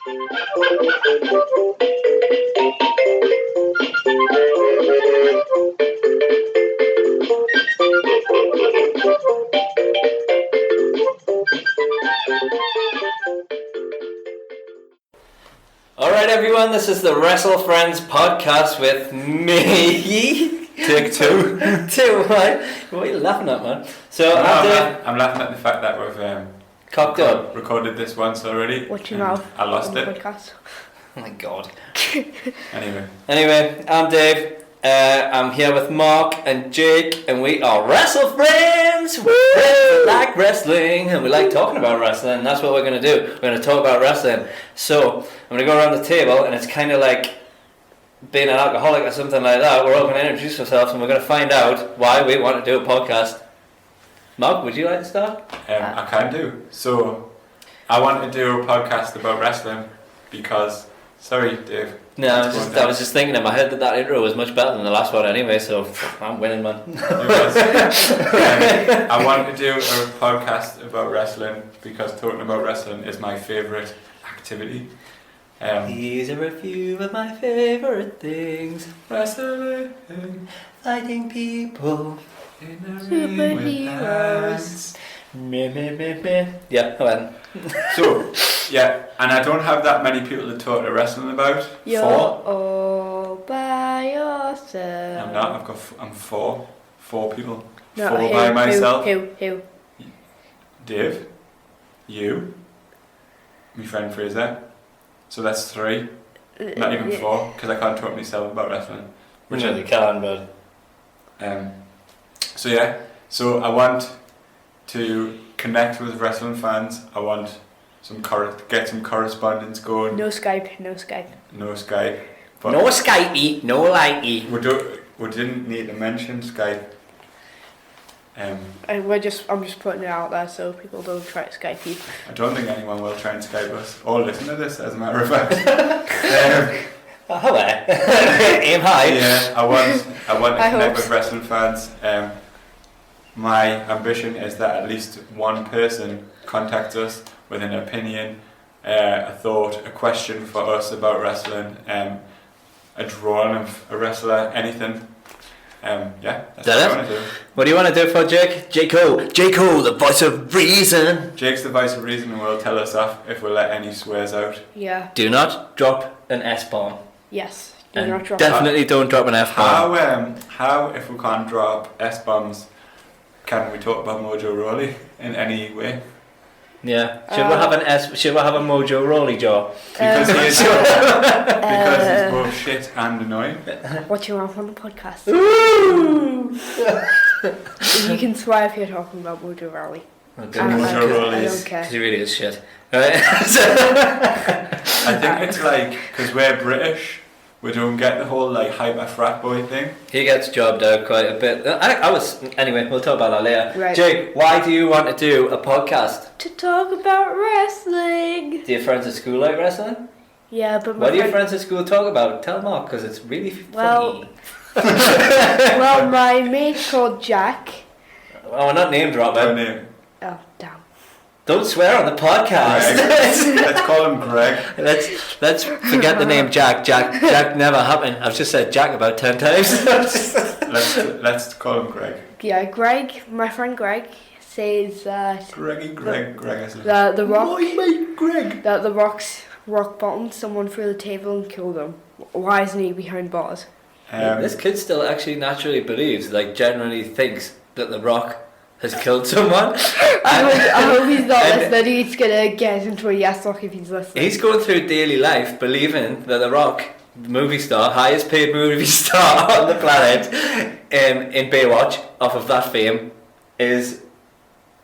Alright everyone, this is the WrestleFriends Podcast with me. Take two. Right? What are you laughing at, man? So I'm laughing at the fact that we've cocked up. recorded this once already. Watch your mouth. I lost it. Podcast. Oh my god. Anyway, I'm Dave. I'm here with Mark and Jake, and we are WrestleFriends. We like wrestling, and we like talking about wrestling. That's what we're going to do. We're going to talk about wrestling. So, I'm going to go around the table, and it's kind of like being an alcoholic or something like that. We're all going to introduce ourselves, and we're going to find out why we want to do a podcast. Mark, would you like to start? I can do. So, I want to do a podcast about wrestling because... Sorry, Dave. No, I was just thinking in my head that intro was much better than the last one anyway, so I'm winning, man. I want to do a podcast about wrestling because talking about wrestling is my favourite activity. These are a few of my favourite things. Wrestling, Fighting people. in the ring with hands. Yeah, come on. So, yeah, and I don't have that many people to talk to wrestling about. You're Four. all by yourself. I'm not. I'm four people. No, Four who, by myself. Who? Dave, you, my friend Fraser. So that's three. Not even four, because I can't talk to myself about wrestling. Which you can, but... So yeah. So I want to connect with wrestling fans. I want get some correspondence going. No Skype. No Skype. But no Skypey, no likey. We didn't need to mention Skype. And I'm just putting it out there so people don't try to Skype you. I don't think anyone will try and Skype us or listen to this, as a matter of fact. Hello. Aim high. Yeah, I want to I connect hope with so. wrestling fans. My ambition is that at least one person contacts us with an opinion, a thought, a question for us about wrestling, a drawing of a wrestler, anything. Yeah, that's what I want to do. What do you want to do for Jake? J-Cole, the voice of reason. Jake's the voice of reason and will tell us off if we let any swears out. Yeah. Do not drop an S-bomb. Yes. Do And not drop definitely don't drop an F-bomb. How if we can't drop S-bombs, can we talk about Mojo Rawley in any way? Yeah. Should we have a Mojo Rawley jaw? Because he's both shit and annoying. Watch your mouth on the podcast. Ooh. You can swear if you're talking about Mojo Rally. I Mojo I Rawley don't care. Because he really is shit. Right? I think it's like, because we're British, we don't get the whole like hyper frat boy thing. He gets jobbed out quite a bit. Anyway, we'll talk about that later. Right. Jake, why do you want to do a podcast? To talk about wrestling. Do your friends at school like wrestling? Yeah, but What do your friends at school talk about? Tell Mark, because it's really Well- funny. Well, my mate's called Jack. Oh, we're not name dropping. Her name. Oh, damn. Don't swear on the podcast. Let's call him Greg. Let's forget the name Jack. Jack never happened. I've just said Jack about 10 times. Let's call him Greg. Yeah, Greg, my friend Greg, says that Greg. the rock, My mate Greg. that the Rock's rock bottomed someone through the table and killed him. Why isn't he behind bars? This kid still actually naturally believes, like generally thinks that The Rock has killed someone. I hope he's not and- listening. He's gonna get into a yes lock if he's listening. He's going through daily life believing that The Rock, movie star, highest paid movie star on the planet, in Baywatch, off of that fame, is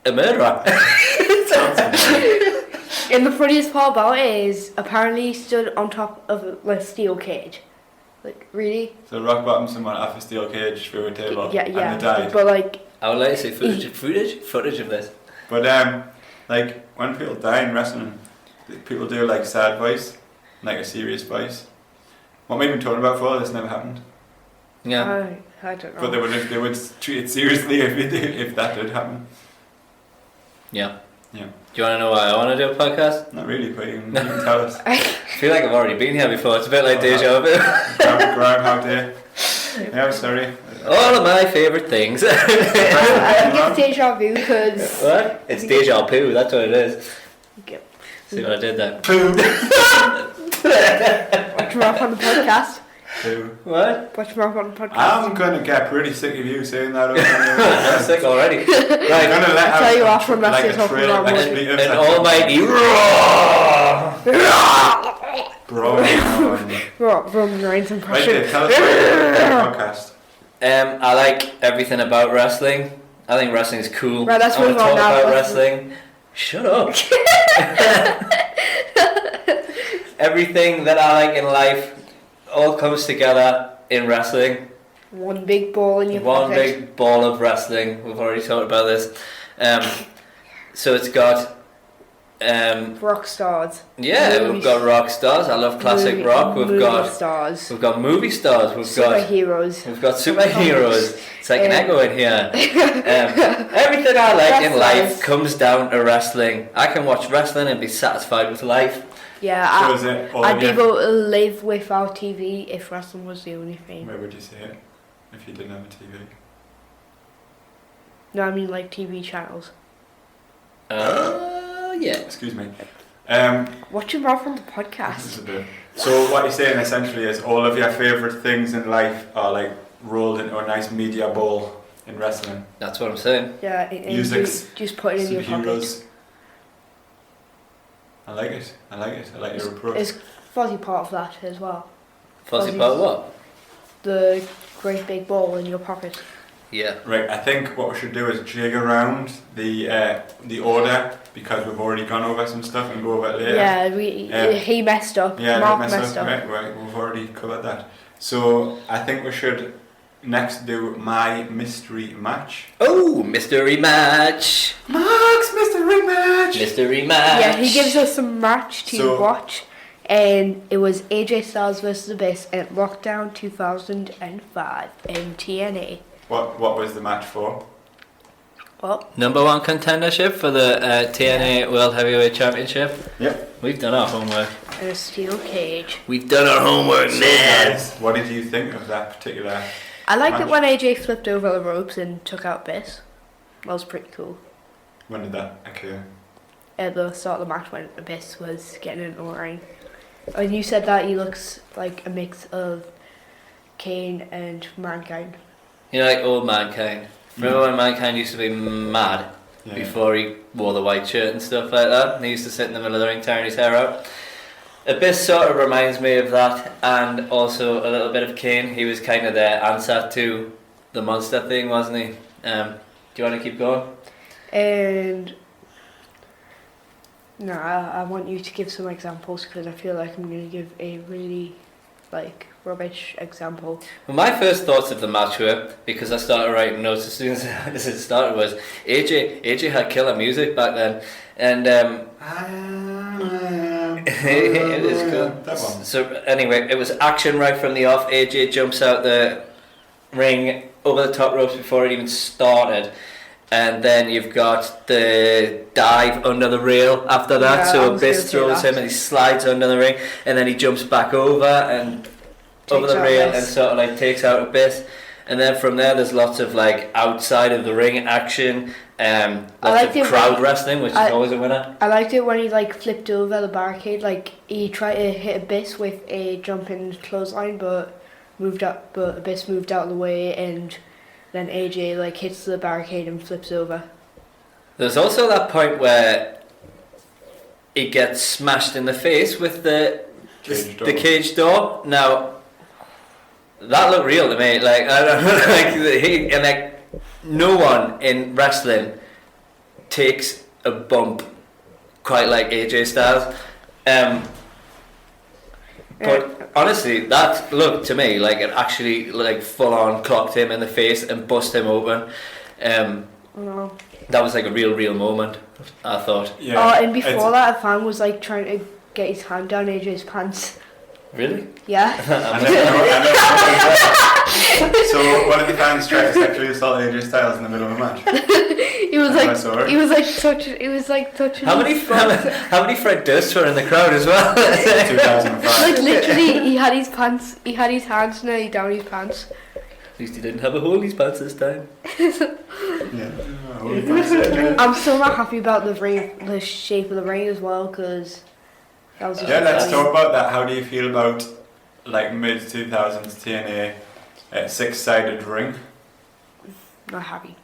a murderer. And the funniest part about it is apparently he stood on top of a steel cage. Like, really? So rock bottom someone off a steel cage through a table Yeah. and they died. But like, I would like to see footage of this. But like when people die in wrestling, people do like sad voice, like a serious voice. What we've been talking about before, this never happened. Yeah. I don't know. But they would treat it seriously if that did happen. Yeah. Yeah. Do you want to know why I want to do a podcast? Not really, but you can tell us. I feel like I've already been here before. It's a bit like deja vu. Groundhog Day. Yeah, sorry. All of my favourite things. I think it's deja vu because... What? It's deja vu, that's what it is. Okay. See what I did there? Poo. Watch more up on the podcast. Poo. What? Watch more up on the podcast. I'm gonna get pretty sick of you saying that. I'm sick already. I'm gonna let I'll tell you off from like message a trail of talking expletives. An almighty roar! Bro. Roman Reigns Right impression. there, tell us about your podcast. I like everything about wrestling. I think wrestling is cool. Right, let's I want move to on talk now. about wrestling. Shut up. Everything that I like in life all comes together in wrestling. One big ball in your One pocket. big ball of wrestling. We've already talked about this. So it's got Rock stars. yeah, Movie we've got rock stars. I love classic rock. Movie stars. We've got movie stars. We've got superheroes. It's like an echo in here. Everything I like in life comes down to wrestling. I can watch wrestling and be satisfied with life. Yeah, So is it all I'd be of you? able to live without TV if wrestling was the only thing. Where would you say it? If you didn't have a TV? No, I mean like TV channels. Yeah. Excuse me. Watch your mouth on the This is podcast. a bit. So what you're saying essentially is all of your favourite things in life are like rolled into a nice media ball in wrestling. That's what I'm saying. Yeah, and Music's, just put it in your pocket. Superheroes. I like it. I like your approach. It's fuzzy part of that as well. Fuzzy part what? The great big ball in your pocket. Yeah. Right, I think what we should do is jig around the order because we've already gone over some stuff and go over it later. Yeah, he messed up. Yeah, Mark we messed up. Right, we've already covered that. So I think we should next do my mystery match. Oh, mystery match. Mark's mystery match. Mystery match. Yeah, he gives us a match to So- watch, and it was AJ Styles versus Abyss at Lockdown 2005 in TNA. What was the match for? Well, Number one contendership for the TNA World Heavyweight Championship. Yep. We've done our homework. in a steel cage. We've done our homework, So man. guys, what did you think of that particular? I liked it match? when AJ flipped over the ropes and took out Abyss. That was pretty cool. When did that occur? At the start of the match when Abyss was getting into the ring. And you said that he looks like a mix of Kane and Mankind. You know, like old Mankind. Remember when Mankind used to be mad Yeah. before he wore the white shirt and stuff like that? And he used to sit in the middle of the ring tearing his hair out. Abyss sort of reminds me of that, and also a little bit of Kane. He was kind of their answer to the monster thing, wasn't he? Do you want to keep going? And no, I want you to give some examples because I feel like I'm going to give a really rubbish example. Well, my first thoughts of the match were, because I started writing notes as soon as it started, was AJ had killer music back then, and it was cool. That one. So anyway, it was action right from the off. AJ jumps out the ring over the top ropes before it even started. And then you've got the dive under the rail after that. Yeah, I So was Abyss gonna say throws that. him and he slides under the ring. And then he jumps back over and over Takes the out rail Abyss. and sort of like takes out Abyss. And then from there there's lots of like outside of the ring action. Lots liked of it crowd when- wrestling, which is always a winner. I liked it when he flipped over the barricade. He tried to hit Abyss with a jumping clothesline, but Abyss moved out of the way, and then AJ hits the barricade and flips over. There's also that point where he gets smashed in the face with the cage door. Now, that looked real to me. I don't know, no one in wrestling takes a bump quite like AJ Styles. But honestly, that looked to me like it actually full on clocked him in the face and bust him open. Oh. That was a real moment, I thought. Yeah. Oh, and before that, a fan was trying to get his hand down AJ's pants. Really? Yeah. I know. So one of the fans tried to sexually assault AJ Styles in the middle of a match. He was I like, saw it. he was like touching. How many Fred Durst were in the crowd as well? 2005. Like literally, he had his hands nearly down his pants. At least he didn't have a hole in his pants this time. Yeah. Holy bastard. I'm still not happy about the shape of the ring as well, because that was. Yeah, let's talk about that. How do you feel about like mid 2000s TNA 6-sided ring? Not happy.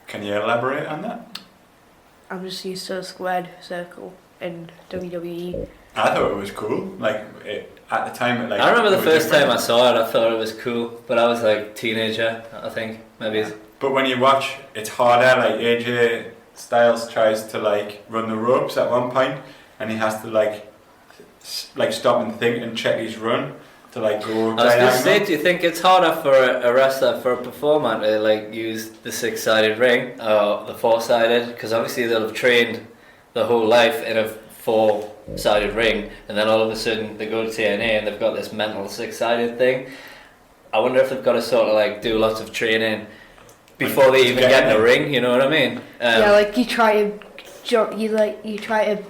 Can you elaborate on that? I'm just used to a squared circle in WWE. I thought it was cool. Like at the time, I remember the it was first different. time I saw it, I thought it was cool, but I was like teenager, I think, maybe. But when you watch, it's harder. Like AJ Styles tries to like run the ropes at one point, and he has to like stop and think and check his run to like go I was going to say, diagonal. do you think it's harder for a wrestler, for a performer to like use the 6-sided ring or the 4-sided? Because obviously they'll have trained their whole life in a 4-sided ring, and then all of a sudden they go to TNA and they've got this mental 6-sided thing. I wonder if they've got to sort of like do lots of training before they even get in the ring. You know what I mean? Yeah, like you try to jump, you try to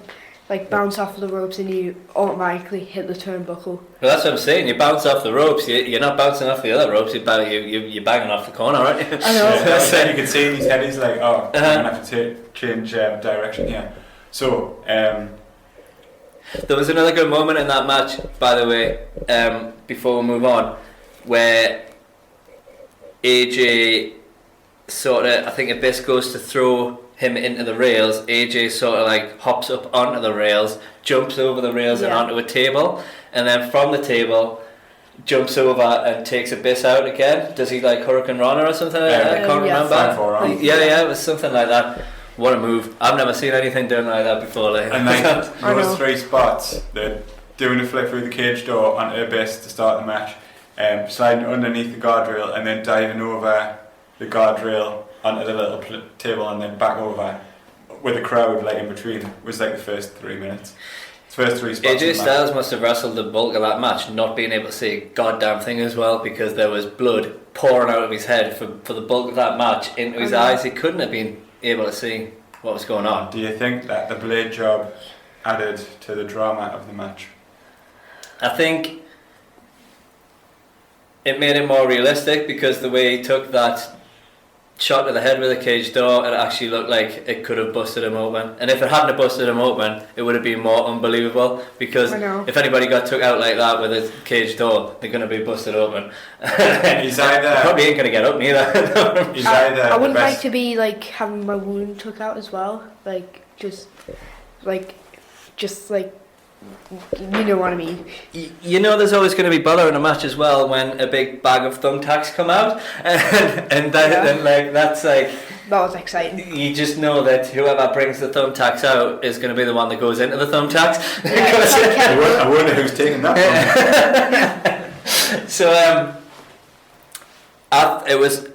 like bounce off the ropes and you automatically hit the turnbuckle. Well, that's what I'm saying. You bounce off the ropes. You're not bouncing off the other ropes. You're banging off the corner, aren't you? I know. Yeah, you can see in his head. He's like, "Oh, I'm gonna have to change direction here." So, There was another good moment in that match, by the way, before we move on, where AJ sort of, I think Abyss goes to throw him into the rails. AJ sort of like hops up onto the rails, jumps over the rails and onto a table, and then from the table jumps over and takes Abyss out again. Does he like Hurricane Rana or something like that? I can't remember. Fine for round. Yeah, it was something like that. What a move. I've never seen anything done like that before. Like. And like I know. those 3 spots, they're doing a flip through the cage door onto Abyss to start the match, sliding underneath the guardrail and then diving over the guardrail onto the little table and then back over with a crowd like in between was like the first 3 minutes. First 3 spots. AJ Styles must have wrestled the bulk of that match, not being able to see a goddamn thing as well, because there was blood pouring out of his head for the bulk of that match into his eyes. He couldn't have been able to see what was going on. Do you think that the blade job added to the drama of the match? I think it made it more realistic, because the way he took that shot to the head with a cage door, it actually looked like it could have busted him open. And if it hadn't have busted him open, it would have been more unbelievable, because if anybody got took out like that with a cage door, they're going to be busted open. He's either probably ain't going to get up neither. He's either I wouldn't the best, like to be like having my wound took out as well. Like just like you know what I mean. You know, there's always going to be bother in a match as well when a big bag of thumbtacks come out, and like that's like, that was exciting. you just know that whoever brings the thumbtacks out is going to be the one that goes into the thumbtacks. I wonder who's taking that one. So it was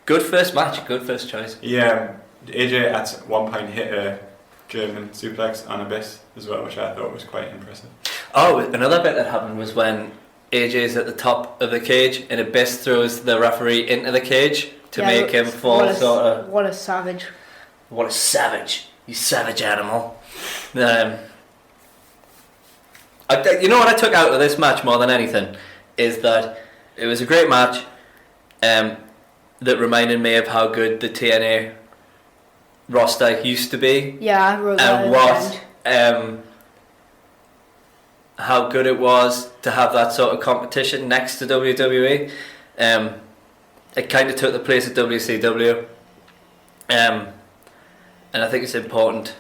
good first match, good first choice. Yeah, AJ at one point hit a German suplex on Abyss as well, which I thought was quite impressive. Oh, another bit that happened was when AJ's at the top of the cage and Abyss throws the referee into the cage to make him fall. What a savage! What a savage! You savage animal. You know what I took out of this match more than anything is that it was a great match that reminded me of how good the TNA roster used to be. Yeah, I wrote that. And what how good it was to have that sort of competition next to WWE. It kind of took the place of WCW, and I think it's important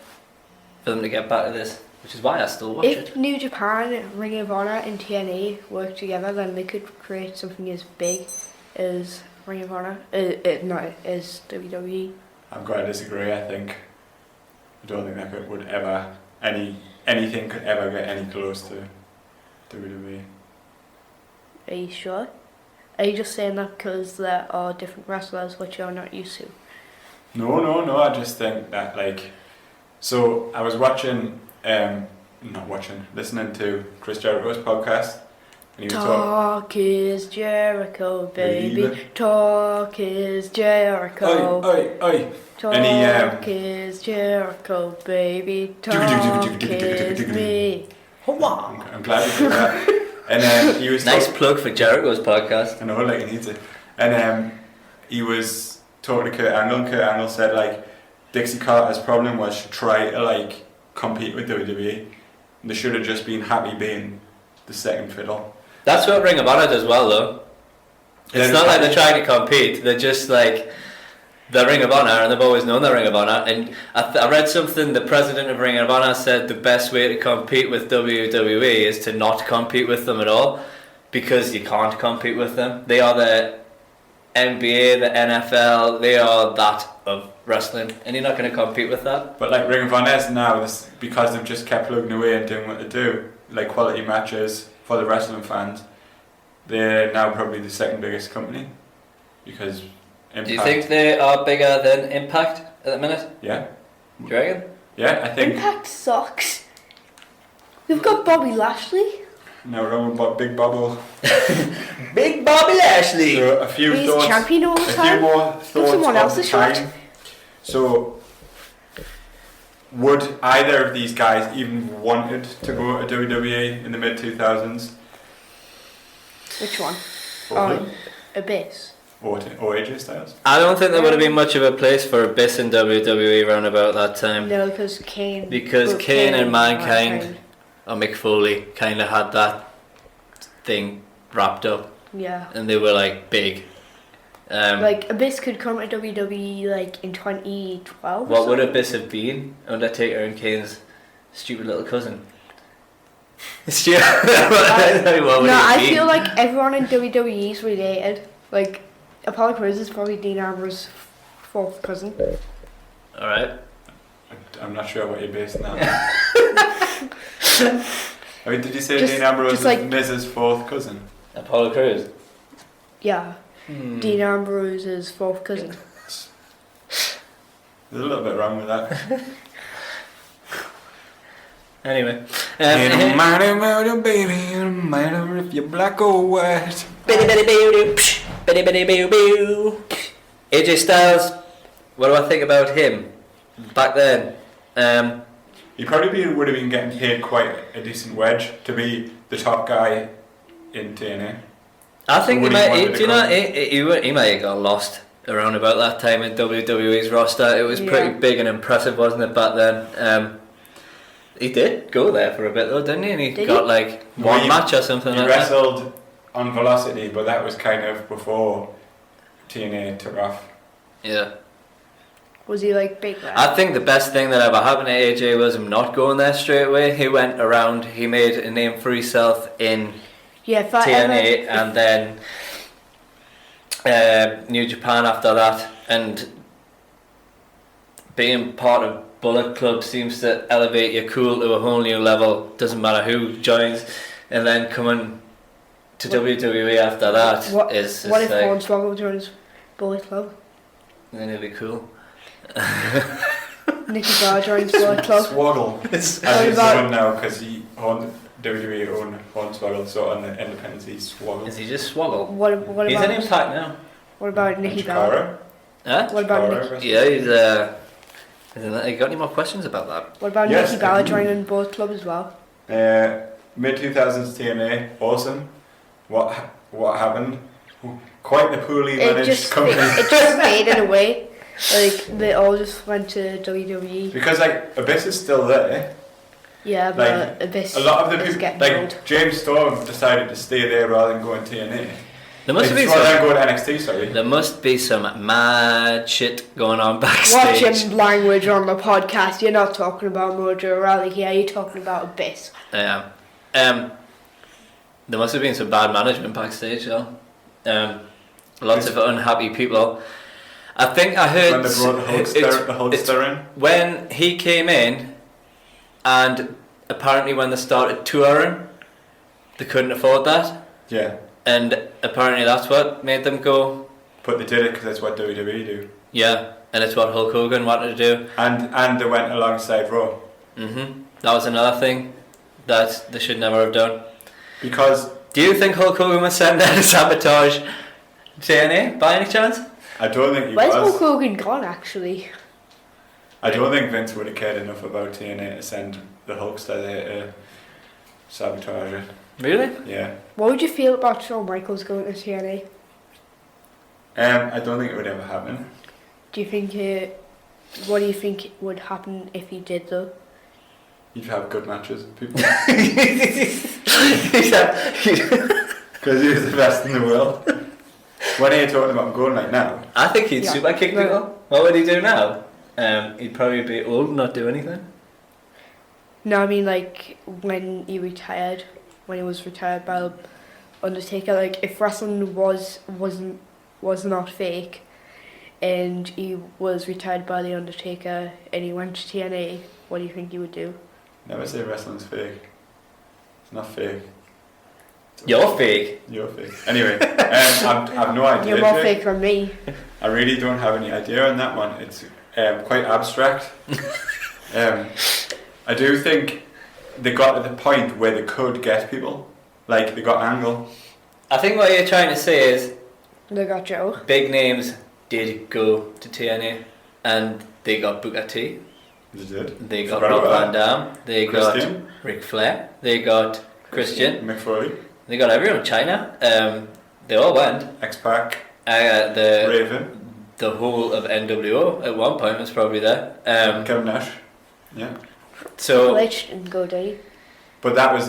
for them to get back to this, which is why I still watch it. If New Japan, Ring of Honor and TNA work together, then they could create something as big as Ring of Honor, as WWE. I'm going to disagree. I don't think that would ever anything could ever get any close to WWE. Are you sure? Are you just saying that because there are different wrestlers which you're not used to? No. I just think that so I was listening to Chris Jericho's podcast, And he was talking. Talk is Jericho, baby. Baby. Talk is Jericho. Oi. Talk And he, is Jericho, baby. Talk is me. I'm glad you did that. And he was Nice plug for Jericho's podcast. I know, like, he needs it. And he was talking to Kurt Angle, and Kurt Angle said, like, Dixie Carter's problem was to try to, like, compete with WWE. And they should have just been happy being the second fiddle. That's what Ring of Honor does well, though. It's not like they're trying to compete. They're just like the Ring of Honor, and they've always known the Ring of Honor. And I read something. The president of Ring of Honor said the best way to compete with WWE is to not compete with them at all, because you can't compete with them. They are the NBA, the NFL. They are that of wrestling, and you're not going to compete with that. But, like, Ring of Honor is now, because they've just kept plugging away and doing what they do, like quality matches for the wrestling fans, they're now probably the second biggest company, because Impact. Do you think they are bigger than Impact at the minute? Yeah. Do you reckon? Yeah, I think. Impact sucks. We've got Bobby Lashley. No, Roman Big Bubble. Big Bobby Lashley. So a few He's thoughts. champion all the A few time. more thoughts someone of else the a shot. time. So, would either of these guys even wanted to go to WWE in the mid 2000s? Which one? Or, Abyss. or AJ Styles? I don't think there would have been much of a place for Abyss in WWE around about that time. No, because Kane. Because both Kane and Mankind, or Mick Foley, kind of had that thing wrapped up, Yeah. and they were like big. Like Abyss could come to WWE like in 2012. What would Abyss have been? Undertaker and Kane's stupid little cousin. Stupid. What would No, it I be? feel like everyone in WWE is related. Like Apollo Crews is probably Dean Ambrose's fourth cousin. All right. I'm not sure what you're basing that on. I mean, did you say Just- Dean Ambrose just is like- Miz's fourth cousin? Apollo Crews. Yeah, Dean Ambrose's fourth cousin. There's a little bit wrong with that. Anyway. It don't matter about your baby, it don't matter if you're black or white. AJ Styles, what do I think about him back then? He probably would have been getting paid quite a decent wedge to be the top guy in TNA. I think So he what do you might. want Do you to know? He might have got lost around about that time in WWE's roster. It was pretty Yeah. big and impressive, wasn't it, back then? He did go there for a bit though, didn't he? And he Did got he? like Well, one he- match or something He like that. wrestled on Velocity, but that was kind of before TNA took off. Yeah. Was he like big there? I think the best thing that ever happened to AJ was him not going there straight away. He went around. He made a name for himself in Yeah, if I TNA ever, and then New Japan after that, and being part of Bullet Club seems to elevate your cool to a whole new level. Doesn't matter who joins, and then coming to WWE after that is what if like, Hornswoggle joins Bullet Club? then it'll be cool. Nicky Bar joins Bullet Club. Swoggle. As What he's about- known now, because WWE owned Hornswoggle, so on the independents he's Swoggle. Is he just Swoggle? What He's about in Impact now. what about Nicky Bella? Chikara? Huh? What about Chikara Nicky? Yeah, he's you got any more questions about that? What about Yes, Nicky Bella I do. joining Bullet Club as well? Mid 2000s TNA, awesome. What happened? Quite the poorly managed company. It just faded away. Like they all just went to WWE. Because like Abyss is still there. Yeah, Like, but Abyss A lot of the is people, getting like old. James Storm, decided to stay there rather than go in TNA. There must Rather be than go to NXT, sorry. There must be some mad shit going on backstage. Watching language on the podcast, you're not talking about Mojo Rawley here, you're talking about Abyss. Yeah. There must have been some bad management backstage though. Lots of unhappy people. I think I heard When they brought the Hulkster in. when he came in, and apparently when they started touring, they couldn't afford that, Yeah. and apparently that's what made them go. But they did it because that's what WWE do. Yeah, and it's what Hulk Hogan wanted to do. And they went alongside Raw. That was another thing that they should never have done. Because Do you think Hulk Hogan was sent there to sabotage TNA by any chance? I don't think he Where's was. Hulk Hogan gone, actually? I don't think Vince would have cared enough about TNA to send the Hulkster there to sabotage it. Really? Yeah. What would you feel about Shawn Michaels going to TNA? I don't think it would ever happen. Do you think what do you think would happen if he did though? You'd have good matches with people. He's Because he was the best in the world. When are you talking about him going like now? I think he'd Yeah. super kick people. What would he do now? He'd probably be old and not do anything. No, I mean like when he was retired by the Undertaker. Like if wrestling was not fake, and he was retired by the Undertaker, and he went to TNA, what do you think he would do? Never say wrestling's fake. It's not fake. You're fake. You're fake. Anyway, I've no idea. You're more Jake. fake than me. I really don't have any idea on that one. It's quite abstract. I do think they got to the point where they could get people. Like, they got Angle. I think what you're trying to say is They got Joe. big names did go to TNA and they got Booker T. They did. They got Forgot Rob about Van Dam. They Christian. got Ric Flair. They got Christian. Mick Foley. They got everyone. China. They all went. X-Pac. The Raven. the whole of NWO at one point was probably there. Kevin Nash. Yeah. So Glitch and go day. But that was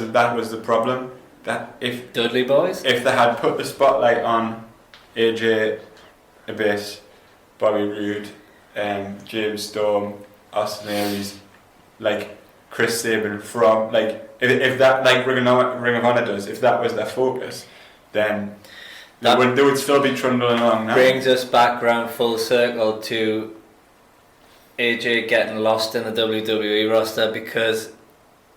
the problem. That if Dudley Boys. they had put the spotlight on AJ Abyss, Bobby Roode, James Storm, Austin Aries, like Chris Sabin from like if that like Ring of Honor does, if that was their focus, then they would still be trundling along now. Brings us back round full circle to AJ getting lost in the WWE roster because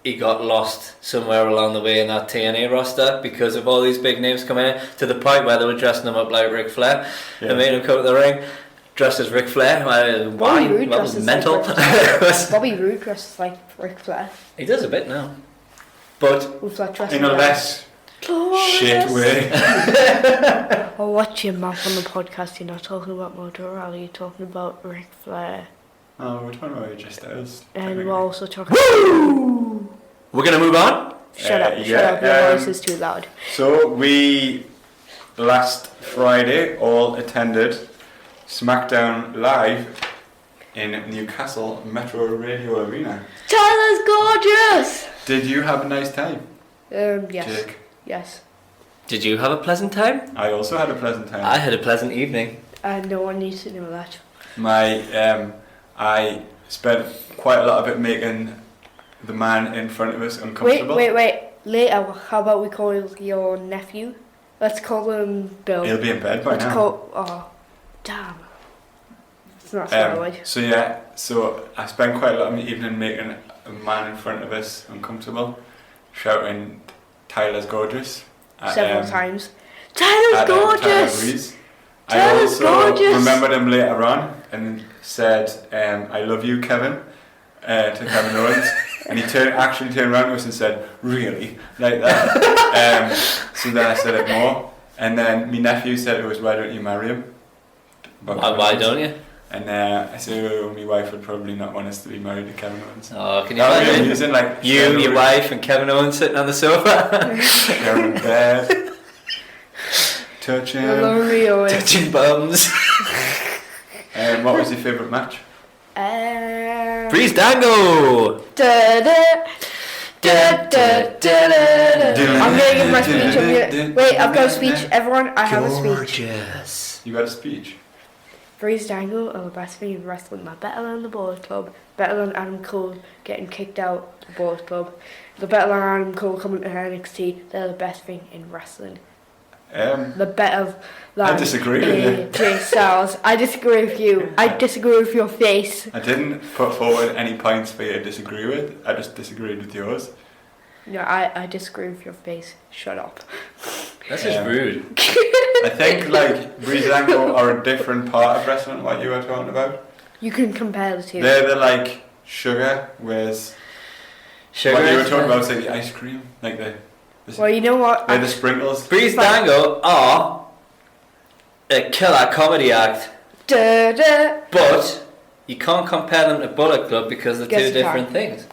he got lost somewhere along the way in that TNA roster because of all these big names coming in, to the point where they were dressing him up like Ric Flair. Yeah. They made him come to the ring dressed as Ric Flair. Why? Bobby Roode That was dresses mental. like Ric Flair. Bobby Roode dresses like Ric Flair. He does a bit now, but With that dress. In a less shit way. Oh, watch your mouth on the podcast. You're not talking about Motorrad, you're talking about Ric Flair. Oh, we're talking about AJ Styles. And we're also talking we're gonna move on. Shut up, yeah, your voice is too loud. So we last Friday all attended SmackDown Live in Newcastle Metro Radio Arena. Tyler's gorgeous! Did you have a nice time, Yes. Jake? Yes. Did you have a pleasant time? I also had a pleasant time. I had a pleasant evening. No one needs to know that. I spent quite a lot of it making the man in front of us uncomfortable. Wait. Later, how about we call your nephew? Let's call him Bill. He'll be in bed by now. Oh, damn. It's not so right. So I spent quite a lot of my evening making a man in front of us uncomfortable, shouting "Tyler's gorgeous" at, Several times. Tyler's gorgeous! Tyler Breeze. I Tyler's also gorgeous! remembered him later on and said, "I love you, Kevin," to Kevin Owens, and he actually turned around to us and said, "Really?" like that. So then I said it more, and then my nephew said it was, "Why don't you marry him?" Why don't you? And I said, "Oh, my wife would probably not want us to be married to Kevin Owens." Oh, can you That was imagine? amusing, like You, your wife, and Kevin Owens sitting on the sofa, sharing a bed, touching. touching bums. What was your favourite match? Breeze Dango. I'm gonna give my speech. Wait, I've got a speech. Everyone, I have a speech. Gorgeous. You got a speech? Breeze Dangle are the best thing in wrestling. They're better than the Bullet Club. Better than Adam Cole getting kicked out of the Bullet Club. They're better than Adam Cole coming to NXT. They're the best thing in wrestling. They're better than I disagree with you. AJ Styles. I disagree with you. I disagree with your face. I didn't put forward any points for you to disagree with. I just disagreed with yours. No, I disagree with your face. Shut up. That's just rude. I think like Breeze and Angle are a different part of wrestling. What you were talking about. You can compare the two. They're the like sugar, whereas Sugar. what you were talking about was like the ice cream, like the Well, you know what? They're the sprinkles. Breeze Dango are a killer comedy act, Da-da. but you can't compare them to Bullet Club because they're Yes, two you different can. things.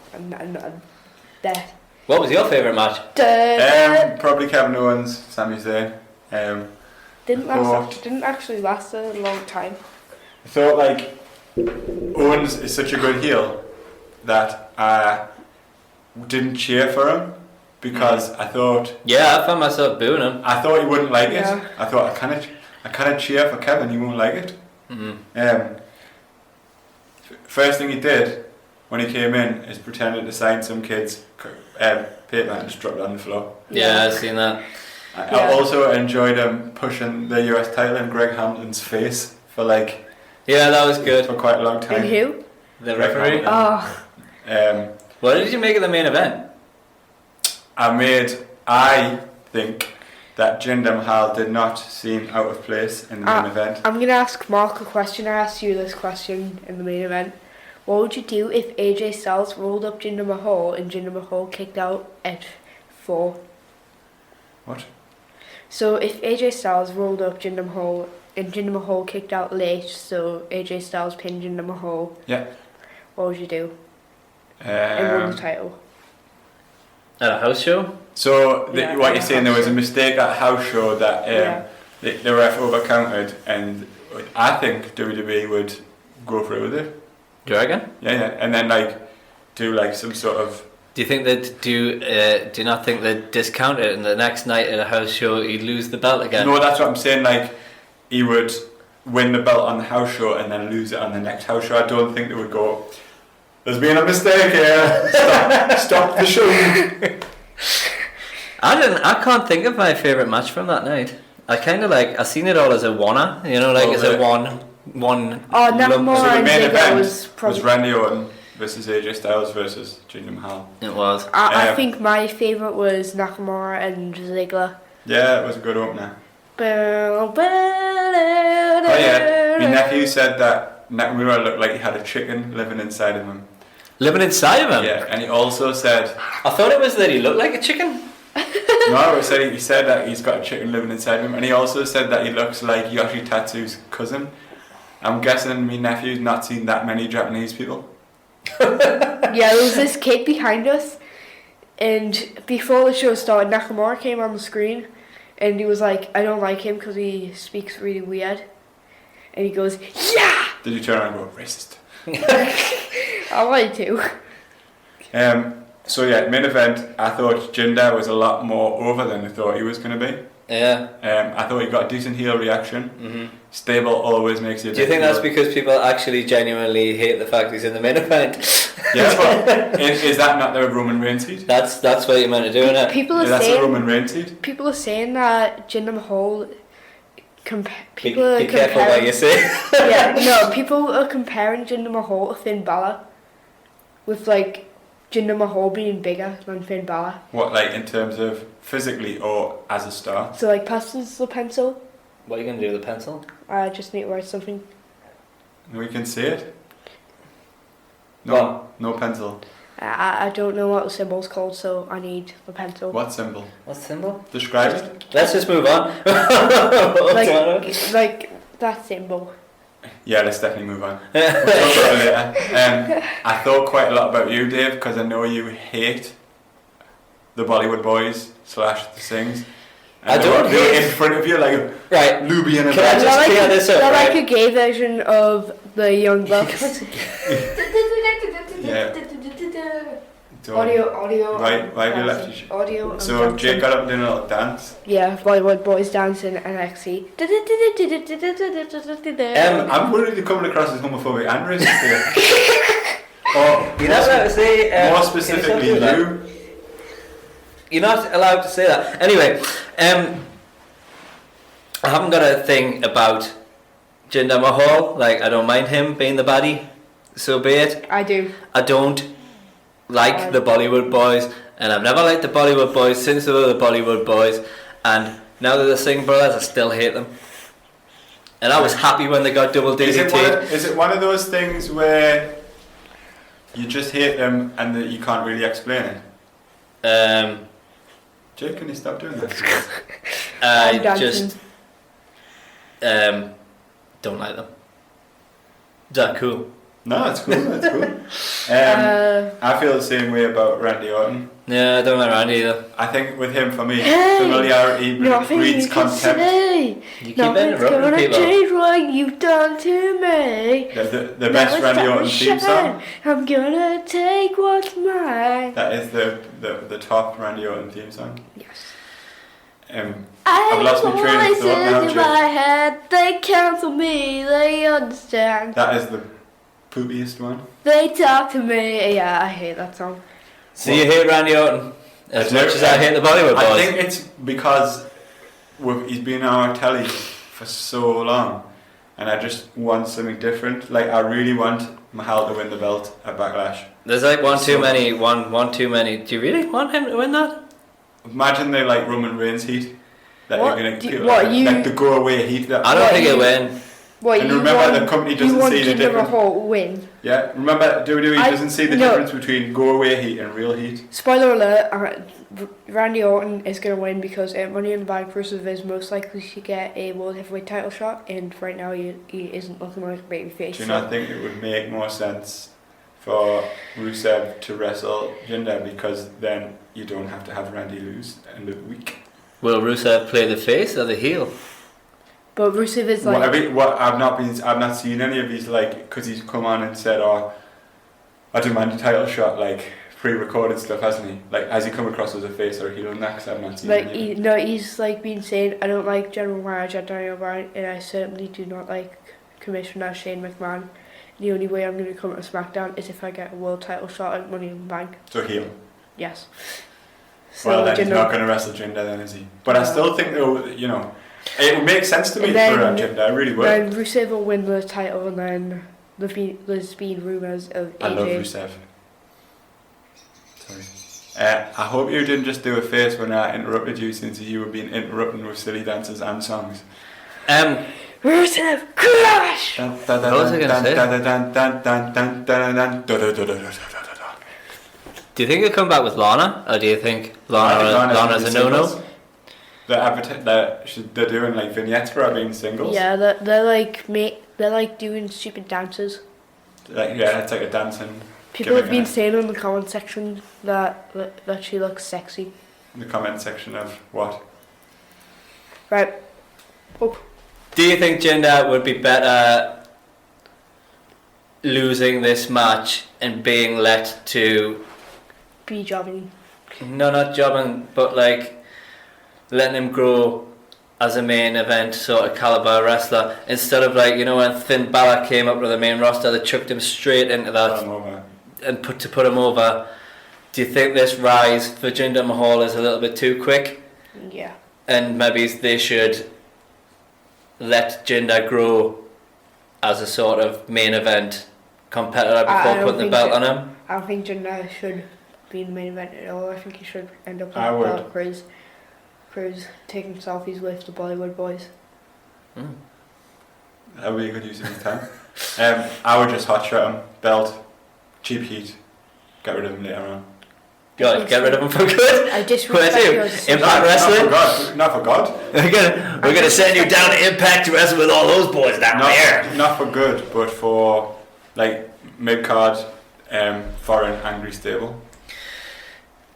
There. What was your favourite match? Da-da. Probably Kevin Owens, Sami Zayn. Didn't actually last a long time. I thought like Owens is such a good heel that I didn't cheer for him because I thought Yeah, I found myself booing him. he wouldn't like Yeah. it. I thought I kind of cheer for Kevin. He won't like it. First thing he did when he came in is pretended to sign some kid's paper and just dropped it on the floor. Yeah, I've seen that. I also enjoyed him pushing the US title in Greg Hamilton's face for Yeah, that was good. quite a long time. And who? The Greg referee. Hamilton. What did you make of the main event? I think that Jinder Mahal did not seem out of place in the main event. I'm going to ask Mark a question. I asked you this question in the main event. What would you do if AJ Styles rolled up Jinder Mahal and Jinder Mahal kicked out at 4? What? So if AJ Styles rolled up Jinder Mahal and Jinder Mahal kicked out late, so AJ Styles pinned Jinder Mahal, Yeah. what would you do? And won the title. At a house show? So Yeah, what at you're a saying, there house was a show. mistake at a house show that Yeah. the ref overcounted, and I think WWE would go through with it. Do you reckon? Yeah, and then do some sort of. Do you think that do you not think they'd discount it and the next night at a house show he'd lose the belt again? No, that's what I'm saying. He would win the belt on the house show and then lose it on the next house show. I don't think they would go, "There's been a mistake here. Stop the show." I can't think of my favourite match from that night. I kind of I seen it all as a one-er, as a one. Oh, lump. Nakamura So the and main Ziggler event was was probably... Randy Orton versus AJ Styles versus Jinder Mahal. It was. I think my favourite was Nakamura and Ziggler. Yeah, it was a good opener. Oh Oh yeah, my nephew said that Nakamura looked like he had a chicken living inside of him. Living inside of him? Yeah, and he also said, I thought it was that he looked like a chicken. no, he said that he's got a chicken living inside him, and he also said that he looks like Yoshi Tatsu's cousin. I'm guessing my nephew's not seen that many Japanese people. Yeah, there was this kid behind us, and before the show started, Nakamura came on the screen, and he was like, "I don't like him because he speaks really weird," and he goes, "Yeah." Did you turn around and go racist? I wanted to. So yeah, main event. I thought Jinder was a lot more over than I thought he was going to be. Yeah. I thought he got a decent heel reaction. Mm-hmm. Stable always makes you. Do you think that's because people actually genuinely hate the fact he's in the main event? Yeah, but is that not the Roman Reigns seed? That's what you meant to do, innit? People Yeah, are that's the saying Roman Reigns seed. people are saying that Jinder Mahal. Be careful what you say. Yeah, no, people are comparing Jinder Mahal to Finn Balor, with Jinder Mahal being bigger than Finn Balor. What, in terms of physically or as a star? So passes the pencil. What are you going to do with the pencil? I just need to write something. We can see it. No, What? no pencil. I don't know what the symbol's called, so I need the pencil. What symbol? What's the symbol? Describe it. Let's just move on. like that symbol. Yeah, let's definitely move on. We'll talk about it later. I thought quite a lot about you, Dave, because I know you hate the Bollywood Boys / the Singhs. I don't they were hate- in front of you like Right. Luby and a Can I just clear this up, They're right? like a gay version of the Young Bucks. Yeah. Don't. Audio. Why have you left your Audio. and So dancing. Jake got up doing a little dance. Yeah, Bollywood Boys dancing NXT. I'm worried you're coming across as homophobic and racist here. Or You're not allowed to say. more can specifically, you stop doing you. that? You're not allowed to say that. Anyway, I haven't got a thing about Jinder Mahal. I don't mind him being the baddie. So be it. I do. I don't like the Bollywood Boys, and I've never liked the Bollywood Boys since they were the Bollywood Boys, and now they're the Singh brothers, I still hate them. And I was happy when they got double Is DDT. it one of those things where you just hate them and that you can't really explain it? Jake, can you stop doing that? I'm I dancing. just don't like them. Is that cool? No, it's cool. It's cool. I feel the same way about Randy Orton. Yeah, I don't like Randy either. I think with him, for me, Hey, familiarity nothing breeds you can contempt. say. You keep Nothing's interrupting gonna people. change what you've done to me. The best Now it's Randy time Orton to theme song. shine. I'm gonna take what's mine. That is the top Randy Orton theme song. Yes. I've lost my train of thought now, in Jake. my head, they cancel me, they understand. That is the poopiest one. They talk to me. Yeah, I hate that song. So you hate Randy Orton as I much do. as I hate the Bollywood boys? I think it's because he's been on our telly for so long, and I just want something different. Like, I really want Mahal to win the belt at Backlash. There's like one too So- many. One too many. Do you really want him to win that? Imagine they like Roman Reigns heat. That What? you're gonna Do- do, what, like, you- like the go away heat. That I don't What, think you- he'll win. What, And you remember, want, the company you doesn't want see the Jinder difference. Mahal to win. Yeah, remember WWE I- doesn't see the no. difference between go away heat and real heat. Spoiler alert, Randy Orton is going to win because Money in the Bank versus is most likely to get a World Heavyweight title shot, and right now he isn't looking like a babyface. Do you not think it would make more sense for Rusev to wrestle Jinder, because then you don't have to have Randy lose and look weak? Will Rusev play the face or the heel? But Rusev is like... I've not seen any of these, like, because he's come on and said, "Oh, I demand a title shot," like pre-recorded stuff, hasn't he? Like, has he come across as a face or a heel in that? 'Cause I've not seen Like any. he's like been saying, I don't like general manager Daniel Bryan, and I certainly do not like Commissioner Shane McMahon. The only way I'm going to come to SmackDown is if I get a world title shot at Money in the Bank. So heel. Yes. So Well, then he's Jinder- not going to wrestle Jinder then, is he? But I No. still think, though, you know, it would make sense to me And then- for Jinder. I really would. Then Rusev will win the title, and then there's been rumours of AJ. I love Rusev. Sorry. I hope you didn't just do a face when I interrupted you, since you were being interrupting with silly dances and songs. Rusev crash. What was I gonna say? Do you think he'll come back with Lana, or do you think Lana's a no-no? They're doing like vignettes for her being singles. Yeah, they're like doing stupid dances. Like, yeah, it's like a dancing. People have been gimmick saying in the comment section that she looks sexy. in the comment section of what? Right. Oh. Do you think Jinder would be better losing this match and being let to... Be jobbing. No, not jobbing, but like letting him grow as a main event sort of caliber wrestler, instead of, like, you know, when Finn Balor came up to the main roster, they chucked him straight into that I'm over. and put him over. Do you think this rise for Jinder Mahal is a little bit too quick, Yeah. and maybe they should let Jinder grow as a sort of main event competitor I before don't putting the think belt so. on him? I don't think Jinder should be in the main event at all. I think he should end up I like would. Belt Cruz taking selfies with the Bollywood boys. Mm. That would be a good use of his time. I would just hot shot him, belt, cheap heat, get rid of him later on. God, get rid of him for good. I Where disrespect to? your decision. Impact Wrestling? Not for God. We're gonna send you down to Impact to wrestle with all those boys down there. Not for good, but for like mid card, foreign angry stable.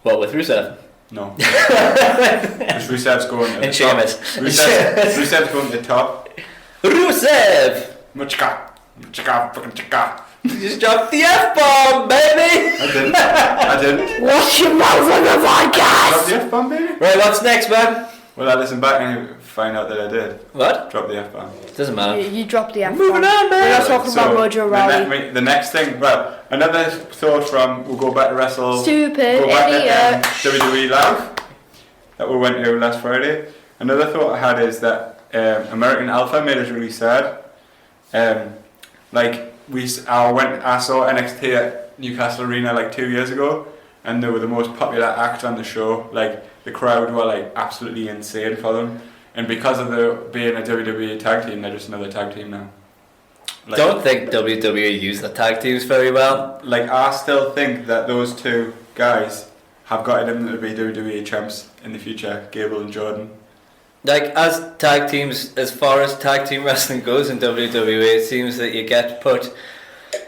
What, with Rusev? No. Because Rusev's going to the And top. Sheamus. Rusev's going to the top. Rusev! Chika, fucking chika. You just dropped the F-bomb, baby! I didn't. Watch your mouth on the Drop podcast! the F-bomb, baby? Right, what's next, man? Well, I listen back and find out that I did. What? Drop the F-bomb. Doesn't matter. You dropped the F-bomb. Moving on, man. We're not talking about Mojo Rawley. The next thing, well, another thought from, we'll go back to Stupid go back idiot. to WWE Live that we went to last Friday. Another thought I had is that American Alpha made us really sad. I saw NXT at Newcastle Arena like 2 years ago, and they were the most popular act on the show. Like, the crowd were like absolutely insane for them, and because of being a WWE tag team, they're just another tag team now. Like, Don't think WWE use the tag teams very well. Like, I still think that those two guys have got it in them to be WWE champs in the future, Gable and Jordan. Like, as tag teams, as far as tag team wrestling goes in WWE, it seems that you get put.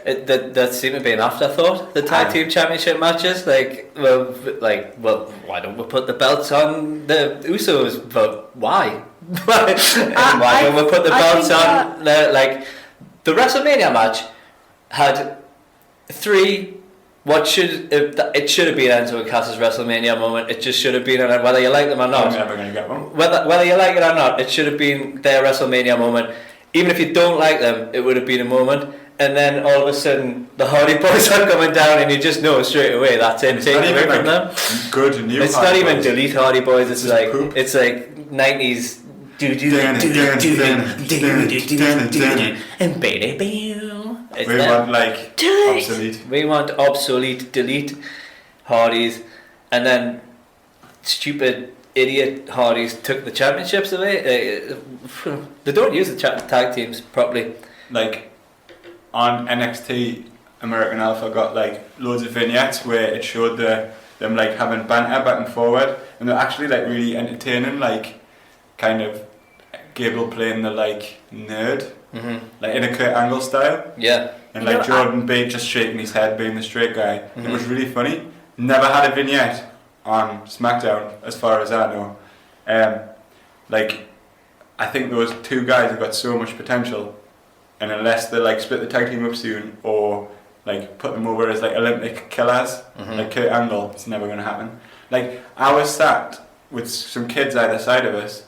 That seemed to be an afterthought. The tag team championship matches, well, why don't we put the belts on the Usos? But why? Why don't we put the belts on the WrestleMania match had 3. It should have been Enzo and Cass's WrestleMania moment. It just should have been, and whether you like them or not, I'm never going to get one. Whether you like it or not, it should have been their WrestleMania moment. Even if you don't like them, it would have been a moment. And then all of a sudden, the Hardy Boys are coming down, and you just know straight away that's it. Take away from them. Good new. It's not even delete Hardy Boys. It's like 90s. And baby. We want obsolete. We want obsolete, delete Hardys, and then stupid idiot Hardys took the championships away. They don't use the tag teams properly. Like on NXT, American Alpha got loads of vignettes where it showed them having banter back and forward, and they're actually really entertaining. Kind of Gable playing the nerd. Mm-hmm. In a Kurt Angle style. Yeah. And Jordan B just shaking his head being the straight guy. Mm-hmm. It was really funny. Never had a vignette on SmackDown as far as I know. I think those 2 guys have got so much potential, and unless they split the tag team up soon or put them over as Olympic killers, like Kurt Angle, it's never going to happen. I was sat with some kids either side of us,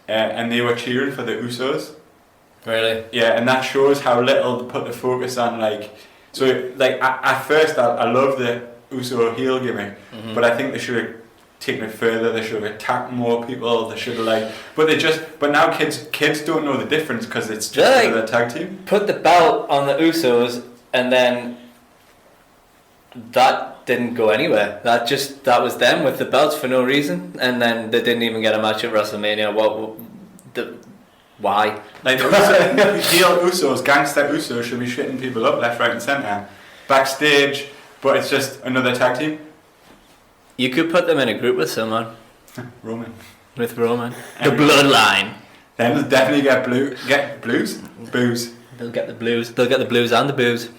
and they were cheering for the Usos. Really? Yeah, and that shows how little they put the focus on at first I love the Uso heel gimmick, but I think they should have taken it further. They should have attacked more people. They should have but now kids don't know the difference because it's just the tag team. Put the belt on the Usos, and then that didn't go anywhere. That was them with the belts for no reason, and then they didn't even get a match at WrestleMania. Why? The heel Usos, gangster Usos should be shitting people up left, right and centre. Backstage, but it's just another tag team. You could put them in a group with someone. Roman. With Roman. The bloodline. Then they'll definitely get blues. Booze. They'll get the blues. They'll get the blues and the booze.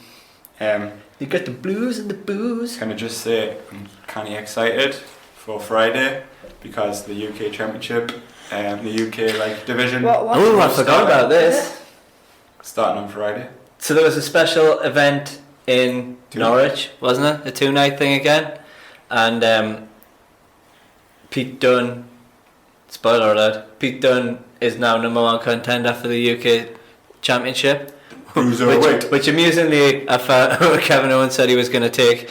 You get the blues and the booze. Can I just say I'm kind of excited for Friday because the UK Championship the UK division. Oh, I forgot about this. Starting on Friday. So there was a special event in Norwich, wasn't it? A 2-night thing again, and Pete Dunne. Spoiler alert: Pete Dunne is now #1 contender for the UK Championship. Which amusingly, I found Kevin Owens said he was going to take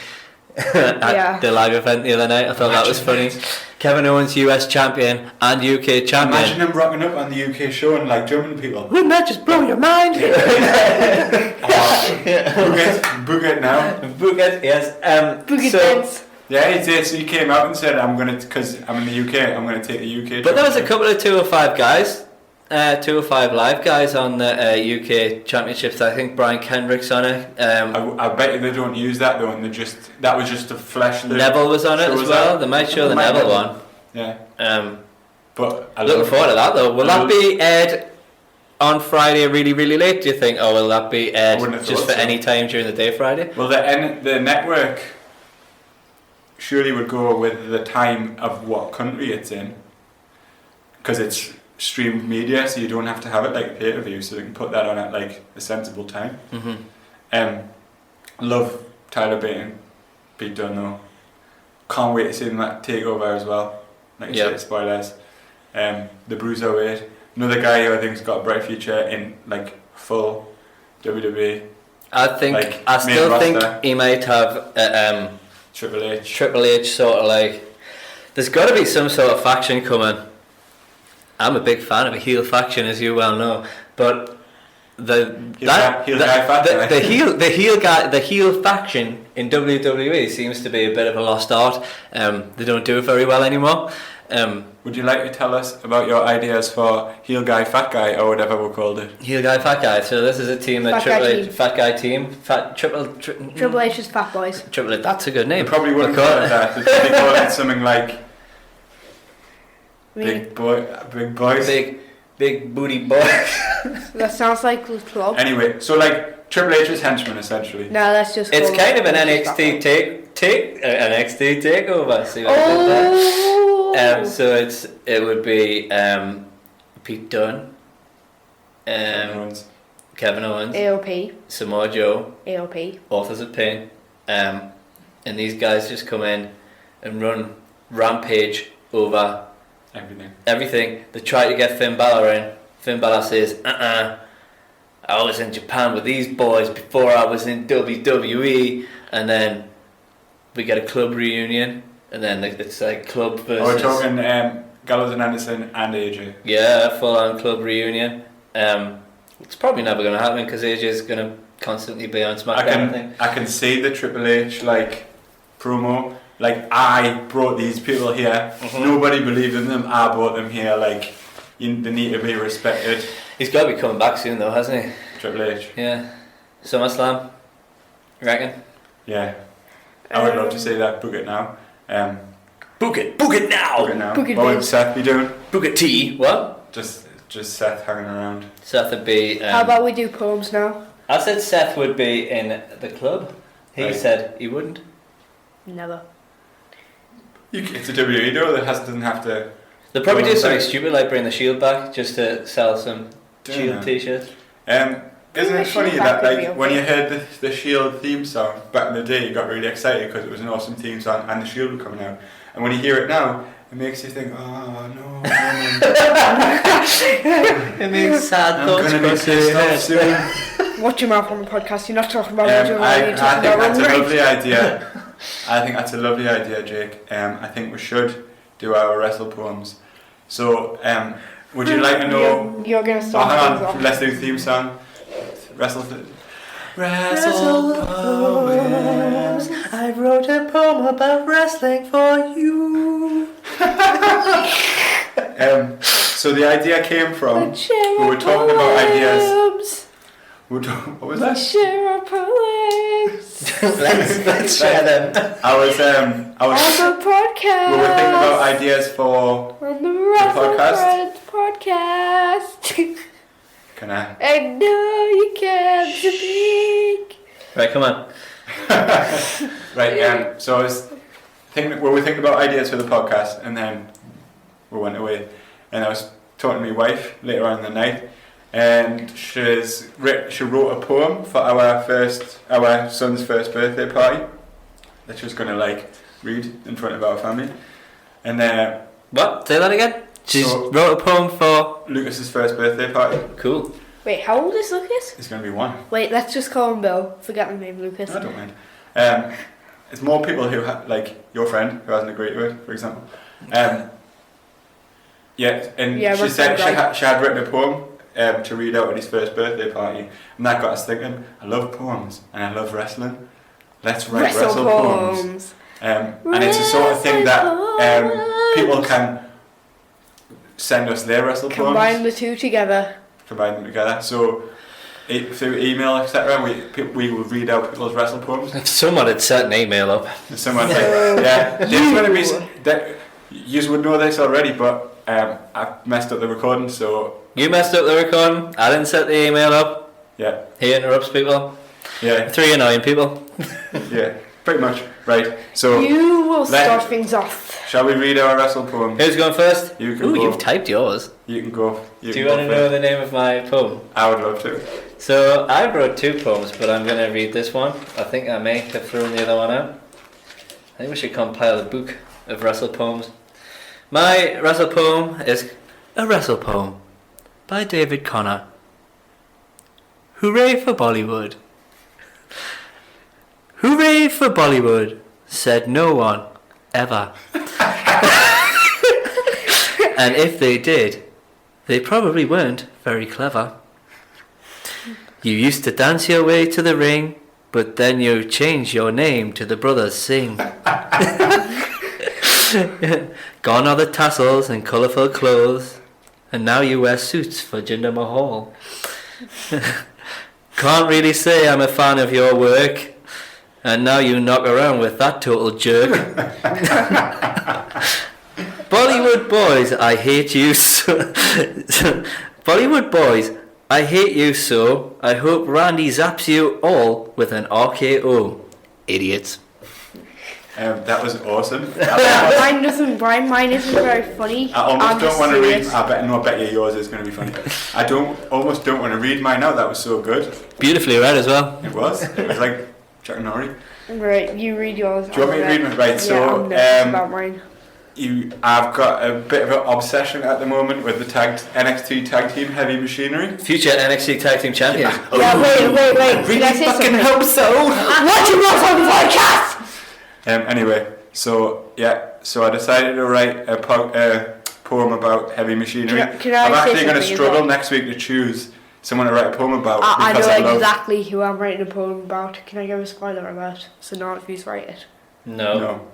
at the live event the other night. I thought that was funny. Kevin Owens, US champion and UK champion. Imagine him rocking up on the UK show and jumping people. Wouldn't that just blow your mind? Book it now. Book it, yes. Book it dance. Yeah, so he came out and said, because I'm in the UK, I'm going to take the UK. But there was a couple of 205 guys. 205 Live guys on the UK Championships. I think Brian Kendrick's on it. I bet you they don't use that though, and that was just to flesh the. Neville was on it as well. They might show the Neville one. Yeah. But looking forward to that though. Will that be aired on Friday really, really late? Do you think, or will that be aired just for any time during the day Friday? Well, the network surely would go with the time of what country it's in, because it's streamed media, so you don't have to have it like pay-per-view, so they can put that on at a sensible time. Love Tyler Bate Pete Dunne though. Can't wait to see them at TakeOver as well. Spoilers. The Bruiserweight, another guy who I think's got a bright future in full WWE. I still think he might have Triple H. Triple H sort of there's got to be some sort of faction coming. I'm a big fan of a heel faction, as you well know, but the heel faction in WWE seems to be a bit of a lost art. They don't do it very well anymore. Would you like to tell us about your ideas for heel guy, fat guy, or whatever we called it? Heel guy, fat guy. So this is a team that fat guy team, Triple H's Fat Boys. Triple H. That's a good name. They probably wouldn't call it that. They'd probably call it something like Big boys. Big booty boys. That sounds like the club. Anyway, so like Triple H's henchman essentially. No, let's just. It's call kind it of an NXT NXT takeover. See what I did there? Oh. So it would be Pete Dunne, Kevin Owens, AOP. Samoa Joe, AOP. Authors of Pain, and these guys just come in and run rampage over everything. They try to get Finn Balor in. Finn Balor says, I was in Japan with these boys before I was in WWE, and then we get a club reunion, and then it's like club versus. We're talking Gallows and Anderson and AJ. Yeah, full on club reunion. It's probably never going to happen because AJ is going to constantly be on SmackDown. I can see the Triple H like promo. Like, I brought these people here. Mm-hmm. Nobody believed in them. I brought them here. Like, they need to be respected. He's got to be coming back soon though, hasn't he? Triple H. Yeah. SummerSlam. You reckon? Yeah. I would love to see that. Book it now. Book it now. Book it now. Book it, What would Vince. Seth be doing? Book it T. What? Just Seth hanging around. Seth would be. How about we do poems now? I said Seth would be in the club. He Right. said he wouldn't. Never. It's a WWE though. That doesn't have to. They'll probably Go do on something site. stupid like bring the Shield back just to sell some Shield t-shirts. Isn't the it funny Shield that back would like be when you okay. heard the Shield theme song back in the day, you got really excited because it was an awesome theme song and the Shield were coming out. And when you hear it now, it makes you think, oh no, It makes sad I'm thoughts gonna be cross your pissed off head. soon. Watch your mouth on the podcast. You're not talking about I Roger Ryan, think you're talking about that's a Roman lovely Reigns. idea. I think that's a lovely idea, Jake. I think we should do our wrestle poems. So, would you like to know? You're gonna Oh, start hang things on. off. Let's do the theme song. Wrestle poems. I wrote a poem about wrestling for you. So the idea came from. Let's share we were our talking about ideas. poems. What was Let's that? share our poems. let's share them. I was. On the podcast. We were thinking about ideas for. On the podcast. WrestleFriends podcast. Can I? I know you can't speak. Right, come on. Right. So I was thinking. We were thinking about ideas for the podcast, and then we went away, and I was talking to my wife later on in the night, and she wrote a poem for our son's first birthday party that she was going to like read in front of our family, and What? Say that again? She So- wrote a poem for. Lucas's first birthday party. Cool. Wait, how old is Lucas? It's going to be one. Wait, let's just call him Bill. Forget my name, Lucas. I don't mind. It's more people who like your friend who hasn't agreed to it, for example. Yeah, and Yeah, she we're said friends, she had written a poem to read out at his first birthday party, and that got us thinking. I love poems and I love wrestling. Let's write wrestle poems. And it's the sort of thing that people can send us their wrestle Combine poems, the two together. combine them together. So through email, etc., we will read out people's wrestle poems. If someone had set an email up. Someone's like, yeah, there's going to be. You would know this already, but I messed up the recording, so You messed up the recording. I didn't set the email up. yeah, He interrupts people. yeah, 3 annoying people. yeah, pretty much. Right, so You will let- start things off. shall we read our wrestle poem? Who's going first? You can Ooh, go. you've typed yours. You can go. Do can you go want to know the name of my poem? I would love to. So I wrote 2 poems, but I'm going to read this one. I think I may have thrown the other one out. I think we should compile a book of wrestle poems. My wrestle poem is a wrestle poem by David Connor. Hooray for Bollywood. Hooray for Bollywood, said no one, ever. And if they did, they probably weren't very clever. You used to dance your way to the ring, but then you changed your name to the brothers Singh. Gone are the tassels and colourful clothes, and now you wear suits for Jinder Mahal. Can't really say I'm a fan of your work, and now you knock around with that total jerk. Bollywood boys, I hate you so. Bollywood boys, I hate you so. I hope Randy zaps you all with an RKO. Idiots. That was awesome. Mine isn't very funny. I almost don't want to read. serious. I bet you yours is going to be funny. I almost don't want to read mine now. That was so good. Beautifully read as well. It was like Jack Norrie. Right, you read yours. Do you want me to read mine? Right, so I'm nervous about mine. I've got a bit of an obsession at the moment with the NXT Tag Team Heavy Machinery. Future NXT Tag Team Champions. Yeah, wait. Can I say something? hope so. Watch your podcast! Anyway, so I decided to write a poem about heavy machinery. Can I I'm say actually going to something as struggle well? next week to choose someone to write a poem about. I because know love... exactly who I'm writing a poem about. Can I give a spoiler alert? So not if you write it. No.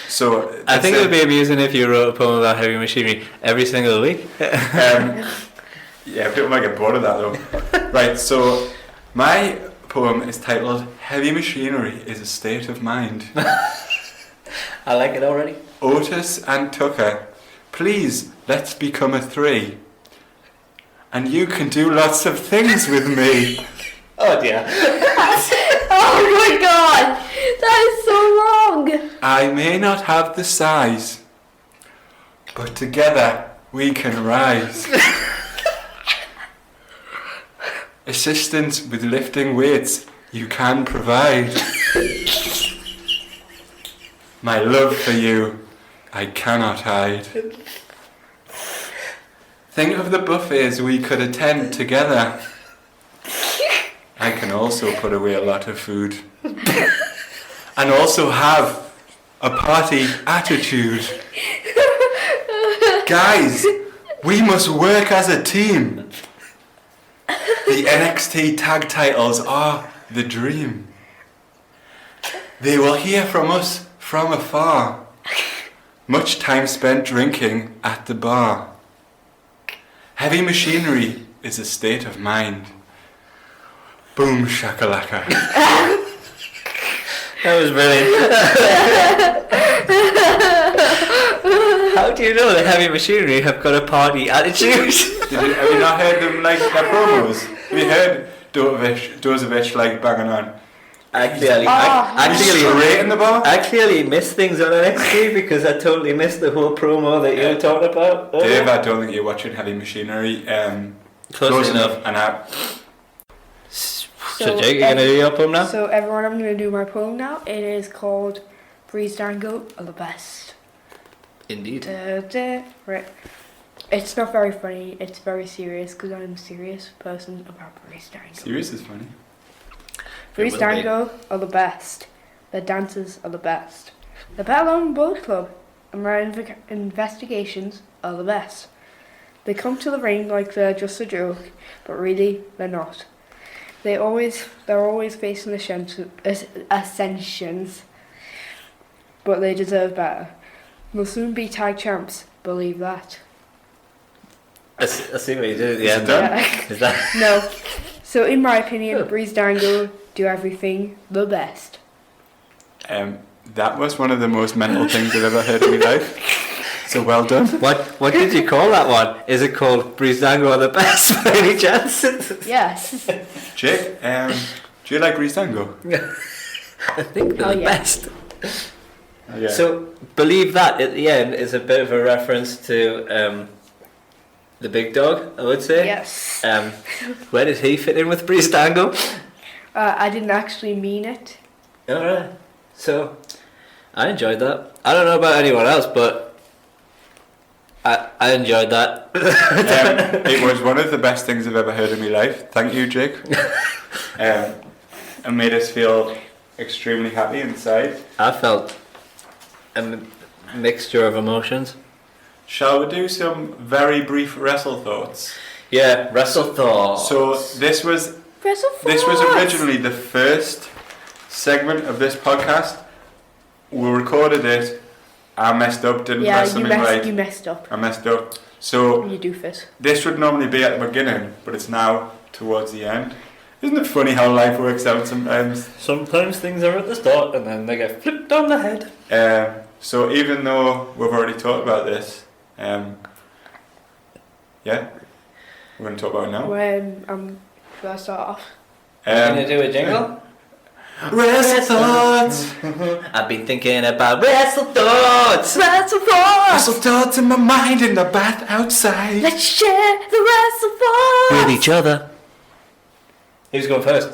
So I think it would be amusing if you wrote a poem about heavy machinery every single week. Yeah, people might get bored of that though. Right, so my poem is titled "Heavy Machinery is a State of Mind." I like it already. Otis and Tucker, please let's become a three. And you can do lots of things with me. Oh dear. Oh my god! That is so wrong! I may not have the size, but together we can rise. Assistance with lifting weights you can provide. My love for you I cannot hide. Think of the buffets we could attend together. I can also put away a lot of food. And also have a party attitude. Guys, we must work as a team. The NXT tag titles are the dream. They will hear from us from afar. Much time spent drinking at the bar. Heavy machinery is a state of mind. Boom shakalaka. That was brilliant. How do you know that heavy machinery have got a party attitude? Have you not heard them like their promos? Have you heard Dozovich like banging on? I clearly Straight in the bar? I clearly missed things on NXT because I totally missed the whole promo that you were talking about. Dave, I don't think you're watching Heavy Machinery. Close enough. And So Jake, you're going to do your poem now? So everyone, I'm going to do my poem now. It is called Breeze Dango are the best. Indeed. Right. It's not very funny, it's very serious because I'm a serious person about Breeze Dango. Serious is funny. Breeze Dango are the best. Their dancers are the best. The Battle Boat Club and their investigations are the best. They come to the ring like they're just a joke, but really they're not. They're always facing ascensions, but they deserve better. They'll soon be tag champs, believe that. I see what you did at the end. Yeah. Is that? No. So in my opinion, Breeze Dango do everything the best. That was one of the most mental things I've ever heard in my life. So well done. What did you call that one? Is it called Breeze Dango are the best by any chance? Yes. Jake, do you like Breeze Dango? I think they're the best. Yeah. So believe that at the end is a bit of a reference to the big dog, I would say. Yes. Where did he fit in with Breeze Dango? I didn't actually mean it. Alright. So I enjoyed that. I don't know about anyone else, but I enjoyed that. It was one of the best things I've ever heard in my life. Thank you, Jake. It made us feel extremely happy inside. I felt a mixture of emotions. Shall we do some very brief WrestleThoughts? Yeah, WrestleThoughts. So this was originally the first segment of this podcast. We recorded it. I messed up, didn't press something right. You messed up. I messed up. So You doofus. this would normally be at the beginning, but it's now towards the end. Isn't it funny how life works out sometimes? Sometimes things are at the start and then they get flipped on the head. So even though we've already talked about this, yeah, we're going to talk about it now. Should I start off? Can you do a jingle? WrestleThoughts! I've been thinking about WrestleThoughts! WrestleThoughts in my mind in the bath outside. Let's share the WrestleThoughts With each other. Who's going first?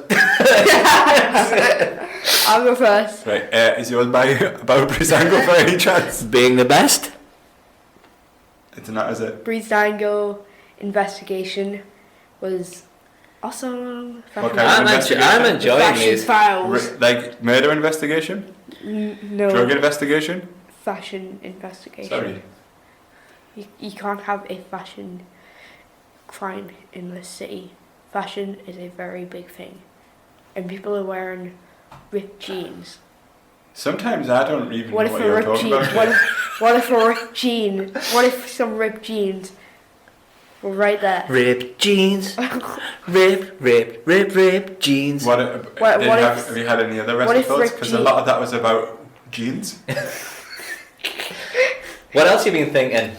I'll go first. Right, is yours about Brisango by any chance? Being the best? It's not, is it? Brisango investigation was awesome. What kind of investigation? I'm enjoying Fashion these. files. Like murder investigation? No. Drug investigation? Fashion investigation. Sorry. You can't have a fashion crime in this city. Fashion is a very big thing. And people are wearing ripped jeans. Sometimes I don't even What know if what a you're ripped talking jean? about. What if a ripped jean? What if some ripped jeans were right there? Ripped jeans. Rip jeans. Have you had any other what if WrestleThoughts? Rick Because G- a lot of that was about jeans. What else you been thinking?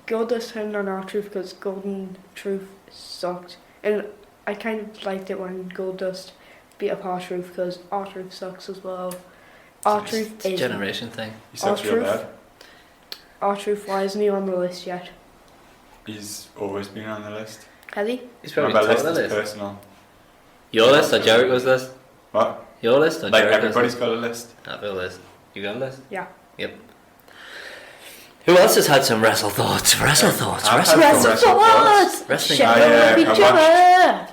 Goldust turned on R-Truth because Golden Truth sucked. And I kind of liked it when Goldust beat up R-Truth because R-Truth sucks as well. R-Truth It's a is... generation thing. He sucks real bad. R-Truth, why isn't he on the list yet? He's always been on the list. Has he? He's probably My top of list the is list. personal. Your list or Jericho's list? What? Your list or Like Jericho's everybody's list? got a list. I have a list. You got a list? Yeah. Yep. Who else has had some WrestleThoughts? WrestleThoughts. I've had WrestleThoughts. some WrestleThoughts! Wrestling. Share I with each watched- other!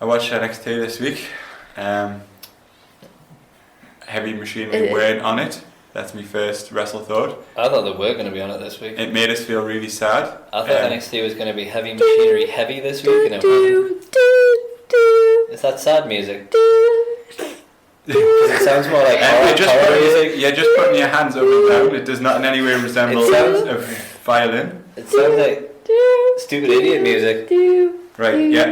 I watched NXT this week. Heavy Machinery weren't on it. That's my first WrestleThought. I thought they were going to be on it this week. It made us feel really sad. I thought NXT was going to be Heavy Machinery heavy this week, and it wasn't. Is that sad music? It sounds more like horror music. You're just putting your hands up and down. It does not in any way resemble It sounds- a violin. It sounds like stupid idiot music. Right, yeah.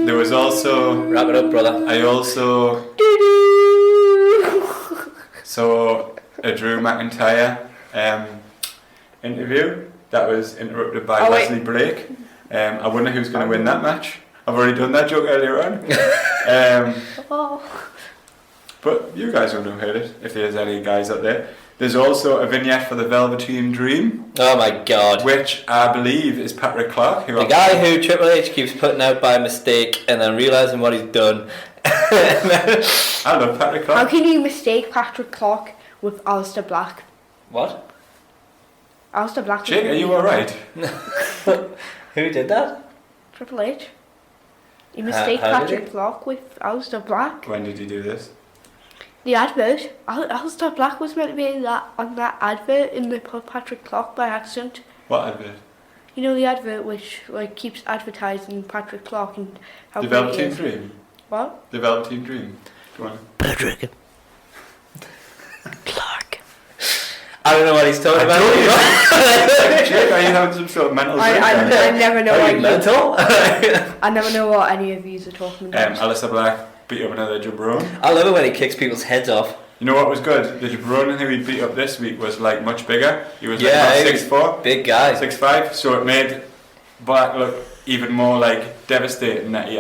There was also... Wrap it up, brother. I also saw a Drew McIntyre interview that was interrupted by Wesley Blake. I wonder who's going to win that match. I've already done that joke earlier on. But you guys wouldn't have heard it if there's any guys out there. There's also a vignette for the Velveteen Dream, Oh my god. which I believe is Patrick Clark. The guy who Triple H keeps putting out by mistake and then realising what he's done. I love Patrick How Clark. can you mistake Patrick Clark with Aleister Black? What? Aleister Black was Jake, are really you good. alright? Who did that? Triple H. You mistake how did Patrick he? Clark with Aleister Black. When did you do this? The advert. Aleister Black was meant to be on that advert and they put Patrick Clark by accident. What advert? You know the advert which like keeps advertising Patrick Clark and how The great he Velveteen is. Dream? What? The Velveteen Dream. Go on. Patrick Clark. I don't know what he's talking about. Jake, are you having some sort of mental I breakdown? never know Are what you mental? I never know what any of these are talking about. Aleister Black beat up another jabron. I love it when he kicks people's heads off. You know what was good? The jabron who he beat up this week was like much bigger. He was Yeah, like he was 6'4", Big guy. 6'5", so it made Black look even more like devastating that he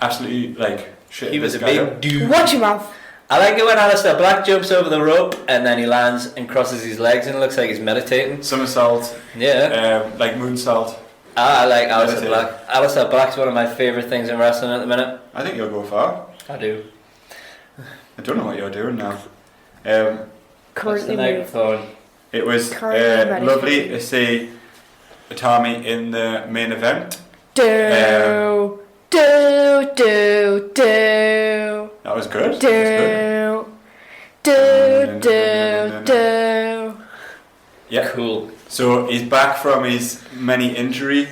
absolutely like shit. He was a this guy big up. dude. Watch your mouth. I like it when Aleister Black jumps over the rope and then he lands and crosses his legs and it looks like he's meditating. Somersault, Yeah. like moonsault. I like Aleister Meditating. Black. Aleister Black's one of my favourite things in wrestling at the minute. I think you'll go far. I do. I don't know what you're doing now. That's the Currently moved. microphone. It was Currently lovely meditating. to see Tommy in the main event. Do. That was good. That was good. Do. Yeah. Cool. So he's back from his many injury.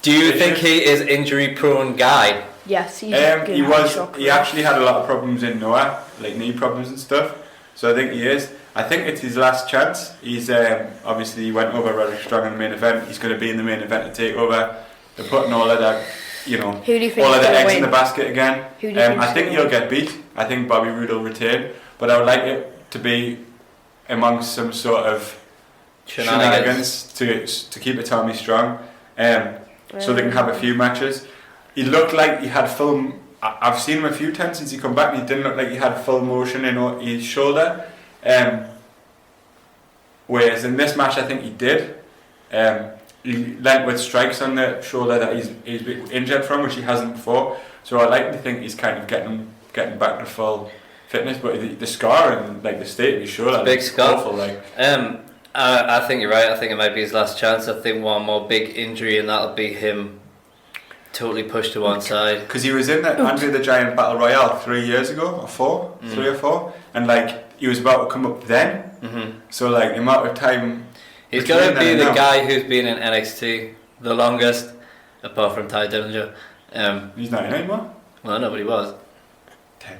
Do you think he is injury prone guy? Yes, he's He was. He actually had a lot of problems in Noah, like knee problems and stuff. So I think he is. I think it's his last chance. He's obviously he went over Roderick Strong in the main event. He's going to be in the main event to take over. They're putting all of that, Who do you think all of is the gonna eggs in win? the basket again. Who do you think's I think gonna he'll win? get beat. I think Bobby Roode will retain, but I would like it to be amongst some sort of shenanigans to keep Tommy strong, so they can have a few matches. He looked like he had full. I've seen him a few times since he come back, and he didn't look like he had full motion in his shoulder. Whereas in this match, I think he did. He went with strikes on the shoulder that he's been injured from, which he hasn't before. So I like to think he's kind of getting back to full fitness. But the scar and like the state of his shoulder, big scar. Awful, like. I think you're right. I think it might be his last chance. I think one more big injury, and that'll be him totally pushed to one side. Because he was in the Andre the Giant Battle Royale 3 years ago, or 4, 3 or 4, and like he was about to come up then. So like the amount of time. He's got to be the guy who's been in NXT the longest, apart from Ty Dillinger. He's not in anymore. Well, nobody was. 10.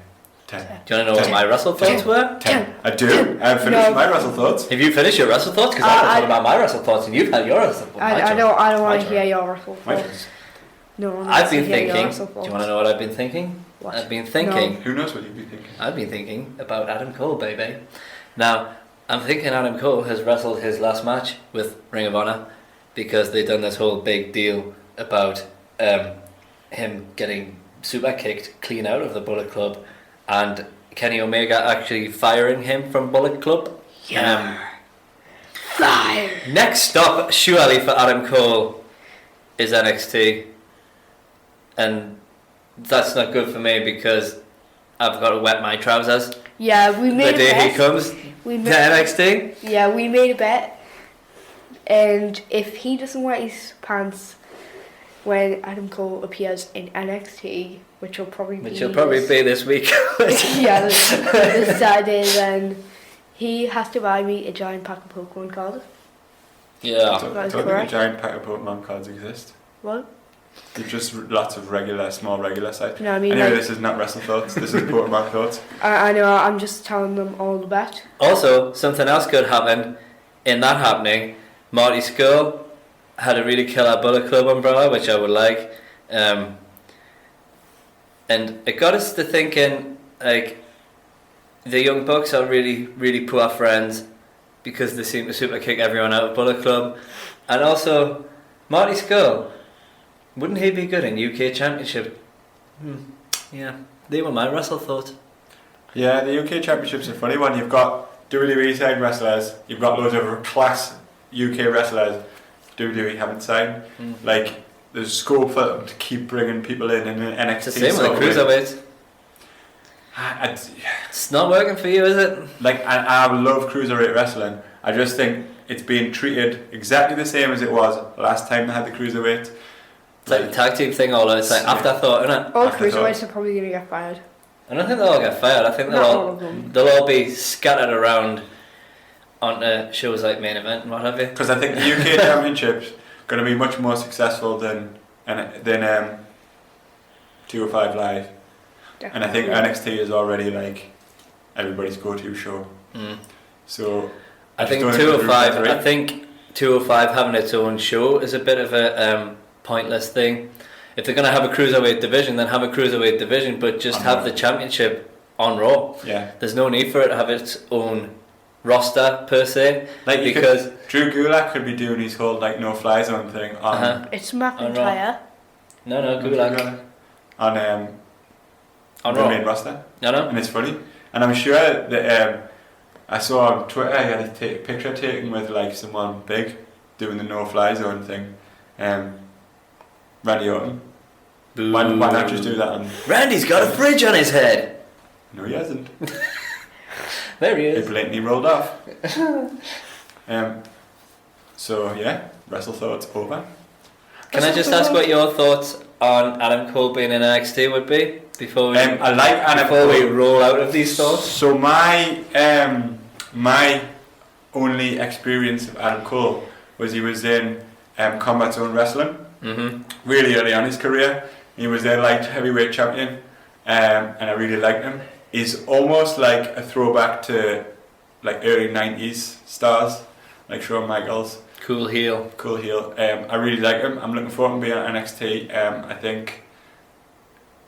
Do you want to know what my WrestleThoughts were? 10. I do. I've finished my WrestleThoughts. Have you finished your WrestleThoughts? Because I'm talking about my WrestleThoughts, and you've had your WrestleThoughts. I don't want to hear your WrestleThoughts. No, I've been thinking. Do you want to know what I've been thinking? What? I've been thinking. No. Who knows what you've been thinking? I've been thinking about Adam Cole, baby. Now, I'm thinking Adam Cole has wrestled his last match with Ring of Honor because they've done this whole big deal about him getting super kicked clean out of the Bullet Club and Kenny Omega actually firing him from Bullet Club. Fire. Next stop, surely, for Adam Cole is NXT. And that's not good for me because I've got to wet my trousers. Yeah, we made the day a bet. he comes to NXT. Yeah, we made a bet. And if he doesn't wet his pants when Adam Cole appears in NXT, which will probably be this week. Yeah, this Saturday, then he has to buy me a giant pack of Pokemon cards. Yeah. I don't think a giant pack of Pokemon cards exist. What? There's just lots of small regular size. No, I mean, anyway, like, this is not WrestleThoughts, this is Pokemon Thoughts. I know, I'm just telling them all the bet. Also, something else good happened in that happening. Marty Scurll had a really killer Bullet Club umbrella, which I would like. And it got us to thinking, like, the Young Bucks are really, really poor friends because they seem to super kick everyone out of Bullet Club. And also, Marty Scurll, wouldn't he be good in UK Championship? Yeah, they were my WrestleThoughts. Yeah, the UK Championship's a funny one. You've got WWE signed wrestlers, you've got loads of class UK wrestlers WWE haven't signed. Like, there's scope for them to keep bringing people in NXT. It's the same with the cruiserweights. It's not working for you, is it? Like, I love cruiserweight wrestling. I just think it's being treated exactly the same as it was last time they had the cruiserweight. It's like the tag team thing, all it's like afterthought, isn't it? All cruiserweights are probably going to get fired. I don't think they'll all get fired. I think they'll all be scattered around onto shows like Main Event and what have you. Because I think the UK Championship's going to be much more successful than 205 Live. Definitely. And I think NXT is already like everybody's go-to show. So I think 205 having its own show is a bit of a pointless thing. If they're going to have a cruiserweight division, then have a cruiserweight division, but just have the championship on Raw. Yeah. There's no need for it to have its own roster per se. Like, because Drew Gulak could be doing his whole like no-fly zone thing on. It's McIntyre. No, Gulak on the Raw. main roster. No. And it's funny. And I'm sure that I saw on Twitter he had a picture taken with like someone big doing the no-fly zone thing. Randy Orton. Why not just do that on... Randy's got a fridge on his head. No, he hasn't. There he is. He blatantly rolled off. So yeah, WrestleThoughts over. Can I just ask what your thoughts on Adam Cole being in NXT would be before we I like Adam before Cole. we roll out of these thoughts? So my only experience of Adam Cole was he was in Combat Zone Wrestling. Really early on in his career. He was their light heavyweight champion, and I really liked him. He's almost like a throwback to like early 90s stars like Shawn Michaels. Cool heel. I really like him. I'm looking forward to being on NXT. I think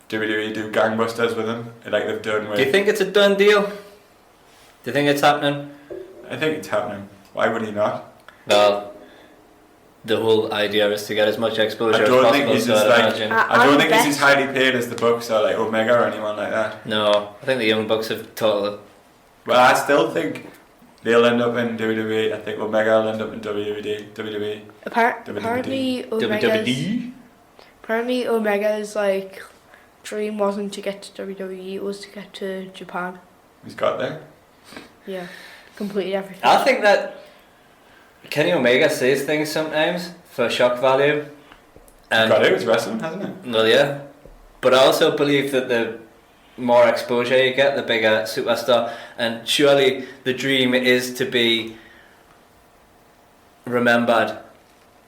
WWE do gangbusters with him like they've done with... Do you think it's a done deal? Do you think it's happening? I think it's happening. Why would he not? Well, the whole idea is to get as much exposure I as don't possible. think he's so as I'd like. imagine. I don't think he's bet- as highly paid as the Bucks or like Omega or anyone like that. No, I think the Young Bucks have total. Well, I still think they'll end up in WWE. I think Omega will end up in WWE. Apparently, Omega's like dream wasn't to get to WWE; it was to get to Japan. He's got there. Yeah, completely everything. I think that Kenny Omega says things sometimes for shock value. And Got it. It's wrestling, hasn't it? well, yeah, but I also believe that the more exposure you get, the bigger superstar. And surely the dream is to be remembered,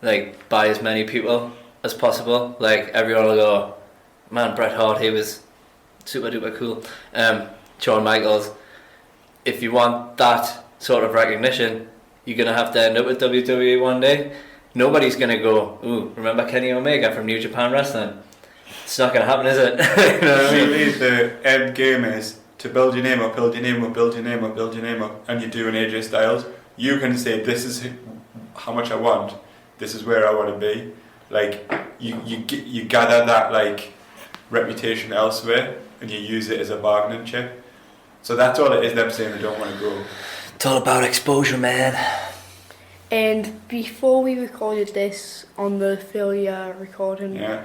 like, by as many people as possible. Like, everyone will go, man, Bret Hart, he was super duper cool. Shawn Michaels. If you want that sort of recognition, you're gonna have to end up with WWE one day. Nobody's gonna go, ooh, remember Kenny Omega from New Japan Wrestling? It's not gonna happen, is it? You know what I mean? Surely the end game is to build your name up, build your name up, build your name up, build your name up, and you do an AJ Styles. You can say, this is how much I want, this is where I want to be. Like, you gather that like reputation elsewhere and you use it as a bargaining chip. So that's all it is, them saying they don't want to go. It's all about exposure, man. And before we recorded this on the failure recording, Yeah.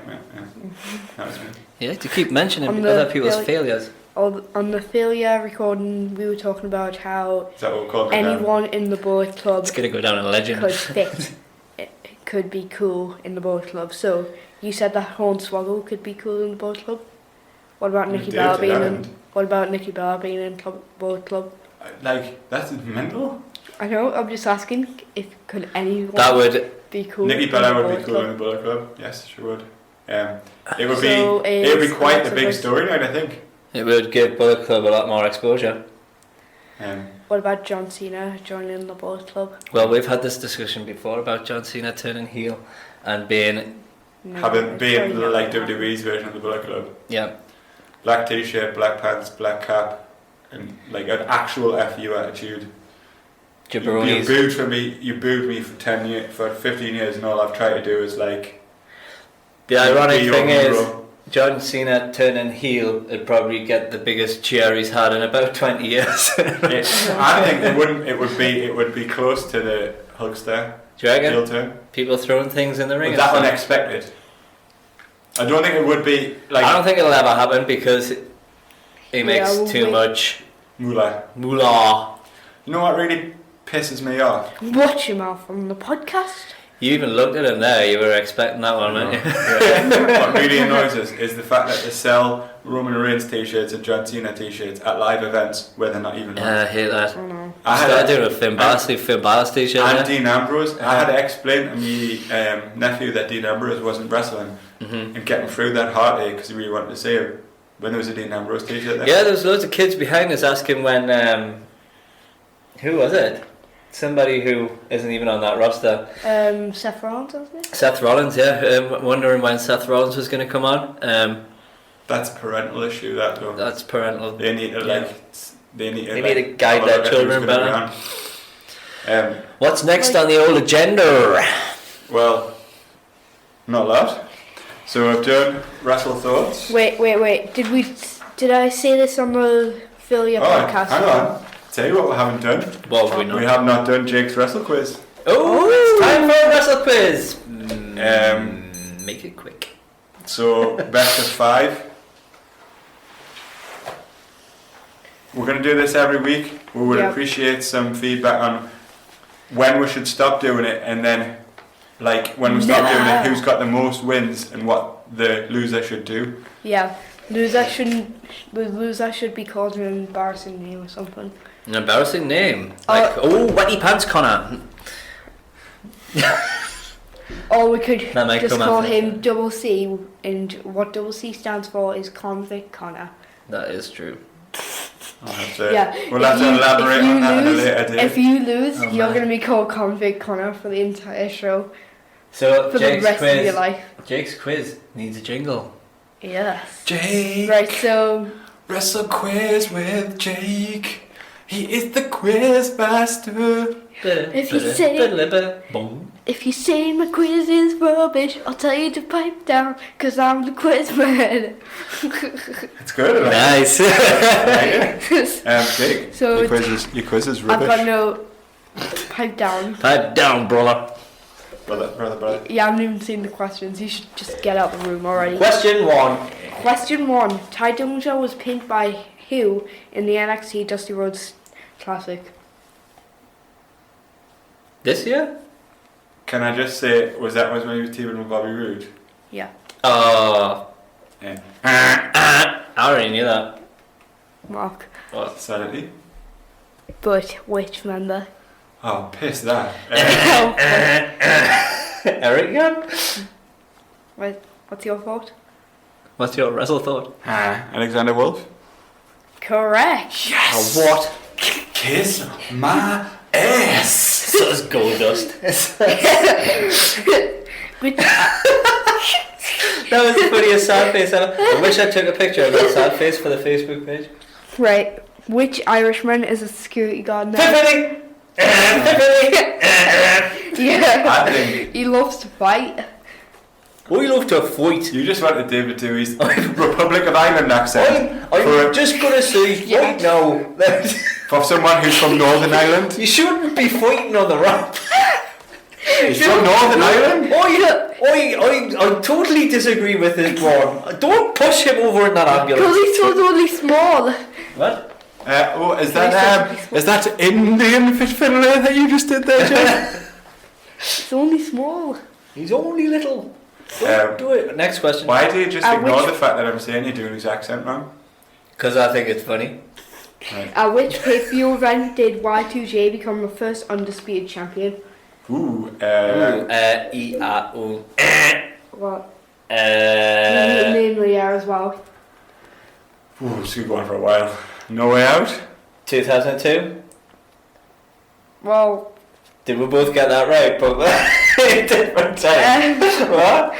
That was me. Yeah, to keep mentioning On the other people's failures. on the failure recording, we were talking about how Is that what we're calling it? anyone in the Bullet Club It's gonna go down in legend. could fit. It could be cool in the Bullet Club. So you said that Hornswoggle could be cool in the Bullet Club. What about We Nikki did, Bella being yeah, in? and- What about Nikki Bella being in Bullet Club? Like, that's mental. I know. I'm just asking if could anyone That would. be cool. Nikki in Bella the would be Bullet cool Club? in the Bullet Club. Yes, she would. It would So be. It would be is quite a big Alexa storyline, I think. It would give Bullet Club a lot more exposure. What about John Cena joining the Bullet Club? Well, we've had this discussion before about John Cena turning heel and being, No, Having been sorry, no. like WWE's version of the Bullet Club. yeah, Black t-shirt, black pants, black cap, and like an actual FU attitude. You jabronis. booed for me. You booed me for 10 years, for 15 years, and all I've tried to do is like. The ironic be your thing is, hero. John Cena turning heel would probably get the biggest cheer he's had in about 20 years. I think it wouldn't. It would be close to the Hulkster Do you reckon? heel turn. People throwing things in the ring. Was and that stuff. unexpected? I don't think it would be like. I don't think it'll ever happen because he makes well, too we- much Moolah. moolah. You know what really pisses me off? Watch him out on the podcast. You even looked at him there, you were expecting that one, weren't you? Yeah. What really annoys us is the fact that they sell Roman Reigns t-shirts and John Cena t-shirts at live events where they're not even on. Yeah, I hate that. Oh no. I had started a- doing a Finn Balor t-shirt. and yeah? Dean Ambrose. I had to explain to my nephew that Dean Ambrose wasn't wrestling Mhm. and get him through that heartache because he really wanted to see him when there was a Dean Ambrose t-shirt there. Yeah, there's loads of kids behind us asking when, who was it? Somebody who isn't even on that roster. Seth Rollins, wasn't it? Seth Rollins, yeah. Wondering when Seth Rollins was going to come on. That's a parental issue, that though. That's parental. They need to Yeah. like. They need to. They like, need to guide have a their look at children who's gonna be better. on. What's next on the old agenda? Well, not a lot. So I've done WrestleThoughts. Wait. Did I say this on the Failure podcast? Hang on. Tell you what we haven't done. What have we not? We have not done Jake's WrestleQuiz. Oh, it's time for a WrestleQuiz. Make it quick. So best of 5. We're going to do this every week. We would Yep. appreciate some feedback on when we should stop doing it, and then like when we stop doing it, who's got the most wins and what the loser should do. Yeah. The loser should be called an embarrassing name or something. An embarrassing name. Like, Wetty Pants Connor. Or we could That might just come call after. him Double C, and what Double C stands for is Convict Connor. That is true. I'll have to, Yeah, we'll if have to you- elaborate if you on that lose- at a later date. If you lose, Oh, you're man. going to be called Convict Connor for the entire show, So, for Jake's the rest quiz. of your life. Jake's quiz needs a jingle. Yes. Jake, Right, so WrestleQuiz with Jake. He is the quiz master. If you say my quiz is rubbish, I'll tell you to pipe down, 'cause I'm the quiz man. It's good. Nice. Jake, So your quiz is rubbish. I've got no pipe down. Pipe down, brother. Brother. You haven't even seen the questions. You should just get out the room already. Question 1. Question 1. Ty Dillinger was pinned by who in the NXT Dusty Rhodes Classic? This year? Can I just say, was when he was teaming with Bobby Roode? Yeah. Oh. Yeah. I already knew that. Mark. What? Sanity? But which member? Oh, piss that. Eric again? What's your thought? What's your WrestleThought? Alexander Wolf? Correct. Yes! Oh, what? Kiss my ass! So is Goldust. Which, That was the funniest sad face ever. I wish I took a picture of that sad face for the Facebook page. right. Which Irishman is a security guard now? Pippity! Yeah. I think He loves to fight. We love to fight. you just wanted David to his Republic of Ireland accent I'm just gonna say fight now. for someone who's from Northern Ireland. You shouldn't be fighting on the ramp. He's from Northern Ireland? I totally disagree with this one. Don't push him over in that ambulance. Because he's so totally small. What? Is that Indian fiddler that you just did there, Jeff? It's only small. He's only little. Don't do it. Next question. Why do you just ignore which- the fact that I'm saying you're doing his accent wrong? Because I think it's funny. Right. At which pay-per-view event did Y2J become the first undisputed champion? Ooh, E-A-O. What? Uh, Namely, yeah, as well. it's been going for a while. No Way Out? 2002. Well, Did we both get that right? But at different times. What?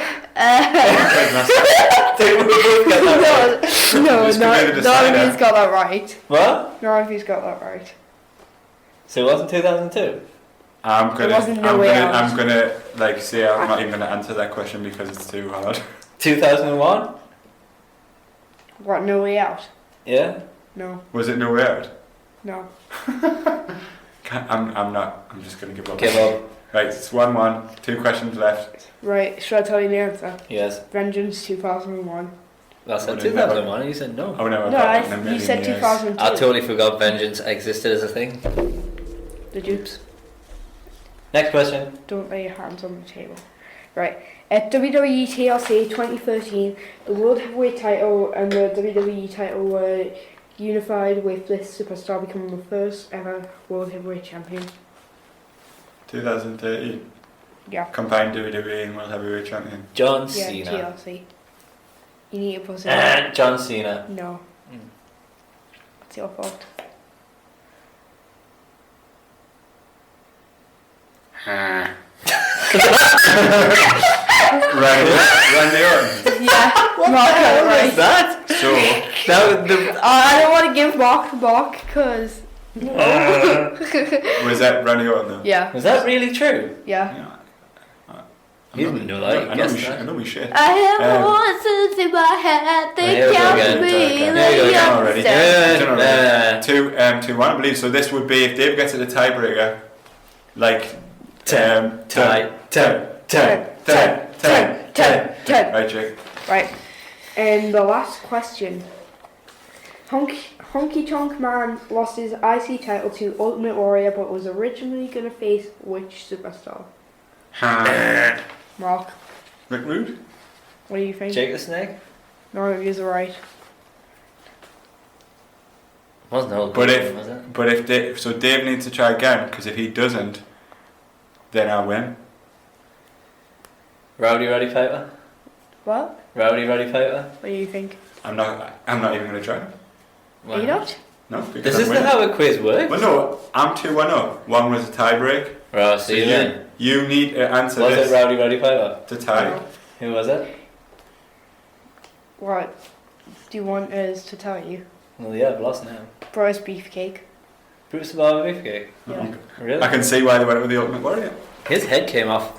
Did we both get that right? no, This could be the none of decider. you's got that right. What? None of you's got that right. So it wasn't 2002? I'm wasn't No Way Out. I'm gonna like say I'm not even gonna answer that question because it's too hard. 2001? What, No Way Out? Yeah? No. Was it No Way Out? No. I'm not. I'm just gonna give up. Give up. Right, it's 1-1. 2 questions left. Right, should I tell you the answer? Yes. Vengeance 2001. I said I would've 2001 and you said no. I would never No, got that in a million you said years. 2002. I totally forgot Vengeance existed as a thing. The dupes. Next question. Don't lay your hands on the table. Right. At WWE TLC 2013, the World Heavyweight title and the WWE title were unified, with this superstar becoming the first ever World Heavyweight Champion. 2013. Yeah. Combined WWE and World Heavyweight Champion. John Yeah, Cena. TLC. You need to put it. John Cena. No. Mm. It's your fault. Randy Orton. Yeah. What Mark the got it hell right. is that? So, That was the... I don't want to give Mark the mark because. was that Randy Orton though? Yeah. Was that really true? Yeah. Yeah. You didn't know that, you I know guessed we that. I know we shit. I have Um, voices in my head. They There we go can't again. be There we go again already. Yeah. Done already. 2-1, I believe. So this would be if Dave gets it a tiebreaker, like 10. Right, Jake. Right. And the last question. Honky Tonk Man lost his IC title to Ultimate Warrior, but was originally going to face which superstar? Mark, Rick Rude. what do you think? Jake the Snake? No, you're right. Wasn't old. But was it? if Dave, so Dave needs to try again, because if he doesn't, then I win. Rowdy Roddy Piper? What? Rowdy Roddy Piper? What do you think? I'm not even going to try. Are you not? No, because This I'm isn't winning. how a quiz works. Well, no, I'm 2-1 up. One was a tie break. Right, So so you win. you need to answer Was this it Rowdy Roddy Piper? to tie. No. Who was it? What do you want us to tell you? Well, yeah, I've lost now. Bryce Beefcake. Bruce the Barber Beefcake. Yeah. Really? I can see why they went with the Ultimate Warrior. His head came off.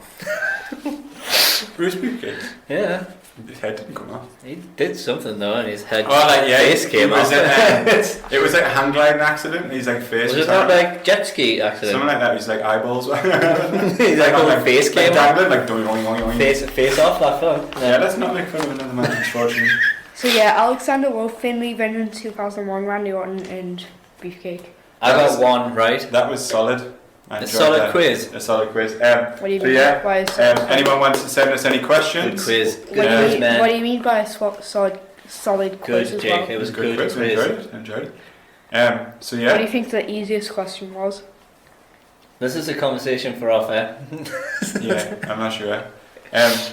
Bruce Beefcake. Yeah. His head didn't come off. He did something though, and his head face came off. It was like a hang gliding accident. And he's like face. Was it not like jet ski accident? Something like that. He's like eyeballs. He's like face came off. Dangling, like doing. Face off that fun. Yeah, let's not make fun of another man's misfortune. So yeah, Alexander Wolf, Finley, Venom 2001, Randy Orton, and Beefcake. I got one right. That was solid. A solid quiz. A solid quiz. What do you mean by a solid anyone wants to send us any questions? Good quiz. What do you mean by a solid quiz Good, as Jake. well? It was a good quiz. quiz. Enjoyed it. So yeah. What do you think the easiest question was? This is a conversation for off air. Yeah, I'm not sure.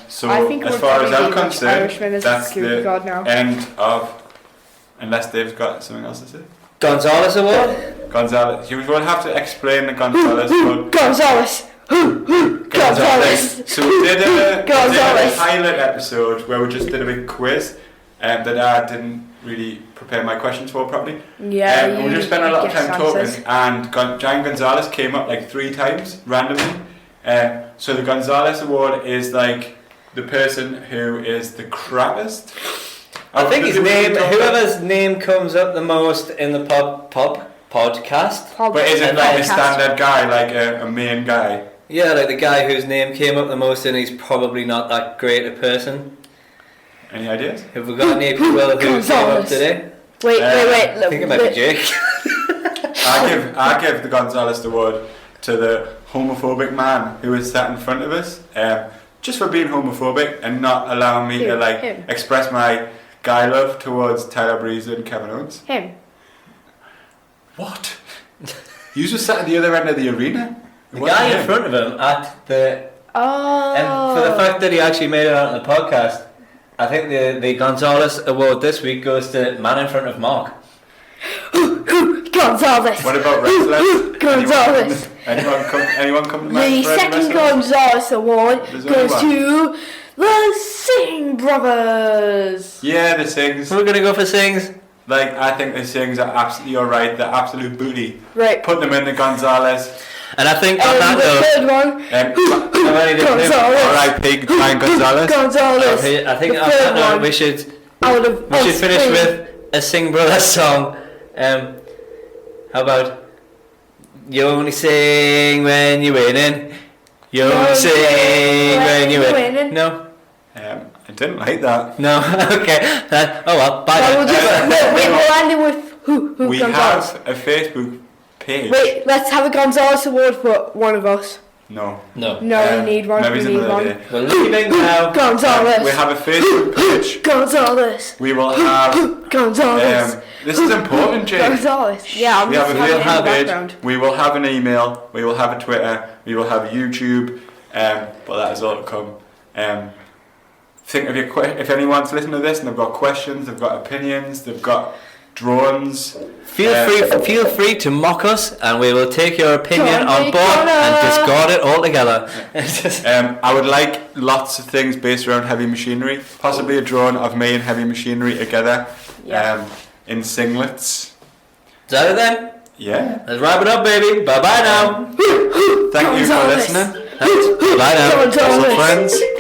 So I think as far as I'm concerned, Irishman is that's the God now. end of. Unless Dave's got something else to say. Gonzalez Award. Gonzalez. You will have to explain the Gonzalez. Gonzalez. Gonzalez. So we did a Gonzalez. pilot episode where we just did a big quiz that I didn't really prepare my questions for properly. Yeah. We just spent a lot of time answers. talking, and Giant Gonzalez came up like 3 times randomly. So the Gonzalez Award is like the person who is the crappiest. I think his name, whoever's name comes up the most in the podcast. But is it like a standard guy, like a main guy? Yeah, like the guy whose name came up the most, and he's probably not that great a person. Any ideas? Have we got any people who came up today? Wait. I think it might be Jake. I give the Gonzalez Award to the homophobic man who is sat in front of us, just for being homophobic and not allowing me to express my guy love towards Tyler Breeze and Kevin Owens. Him. What? You just sat at the other end of the arena? The guy in front of him at the... And for the fact that he actually made it out on the podcast, I think the Gonzalez Award this week goes to man in front of Mark. Gonzalez. What about wrestlers? Gonzalez. Anyone come to mind? The second Gonzalez Award goes to the Singh brothers. Yeah, the Singhs. We're going to go for Singhs. Like, I think the Singhs are absolutely alright. They're absolute booty. Right. Put them in the Gonzalez. And I think on that the third one. Gonzalez. Alright, Pig, Ryan Gonzalez. Gonzalez. I think on that note we should finish with a Singh Brothers song. How about you only sing when you're winning. You only sing when you're winning. No? I didn't like that. No? Okay. Oh well, bye then. We'll end it with who We Gonzalez. have a Facebook page. Wait, let's have a Gonzalez Award for one of us. No. No. No, we need one. Maybe We need another one. day. We're leaving now. Gonzalez. We have a Facebook page. Gonzalez. We will have... Gonzalez. This is important, Jake. Gonzalez. Yeah, I'm We have a just Facebook background. page. We will have an email. We will have a Twitter. We will have a YouTube. But that is all to come. Think of if anyone's listening to this and they've got questions, they've got opinions, they've got drones. Feel free to mock us, and we will take your opinion on board and discard it altogether. I would like lots of things based around heavy machinery. Possibly a drone of me and heavy machinery together. In singlets. Is that it then? Yeah. Let's wrap it up, baby. Bye bye now. Thank you for listening. Bye now. Gonzalez. WrestleFriends.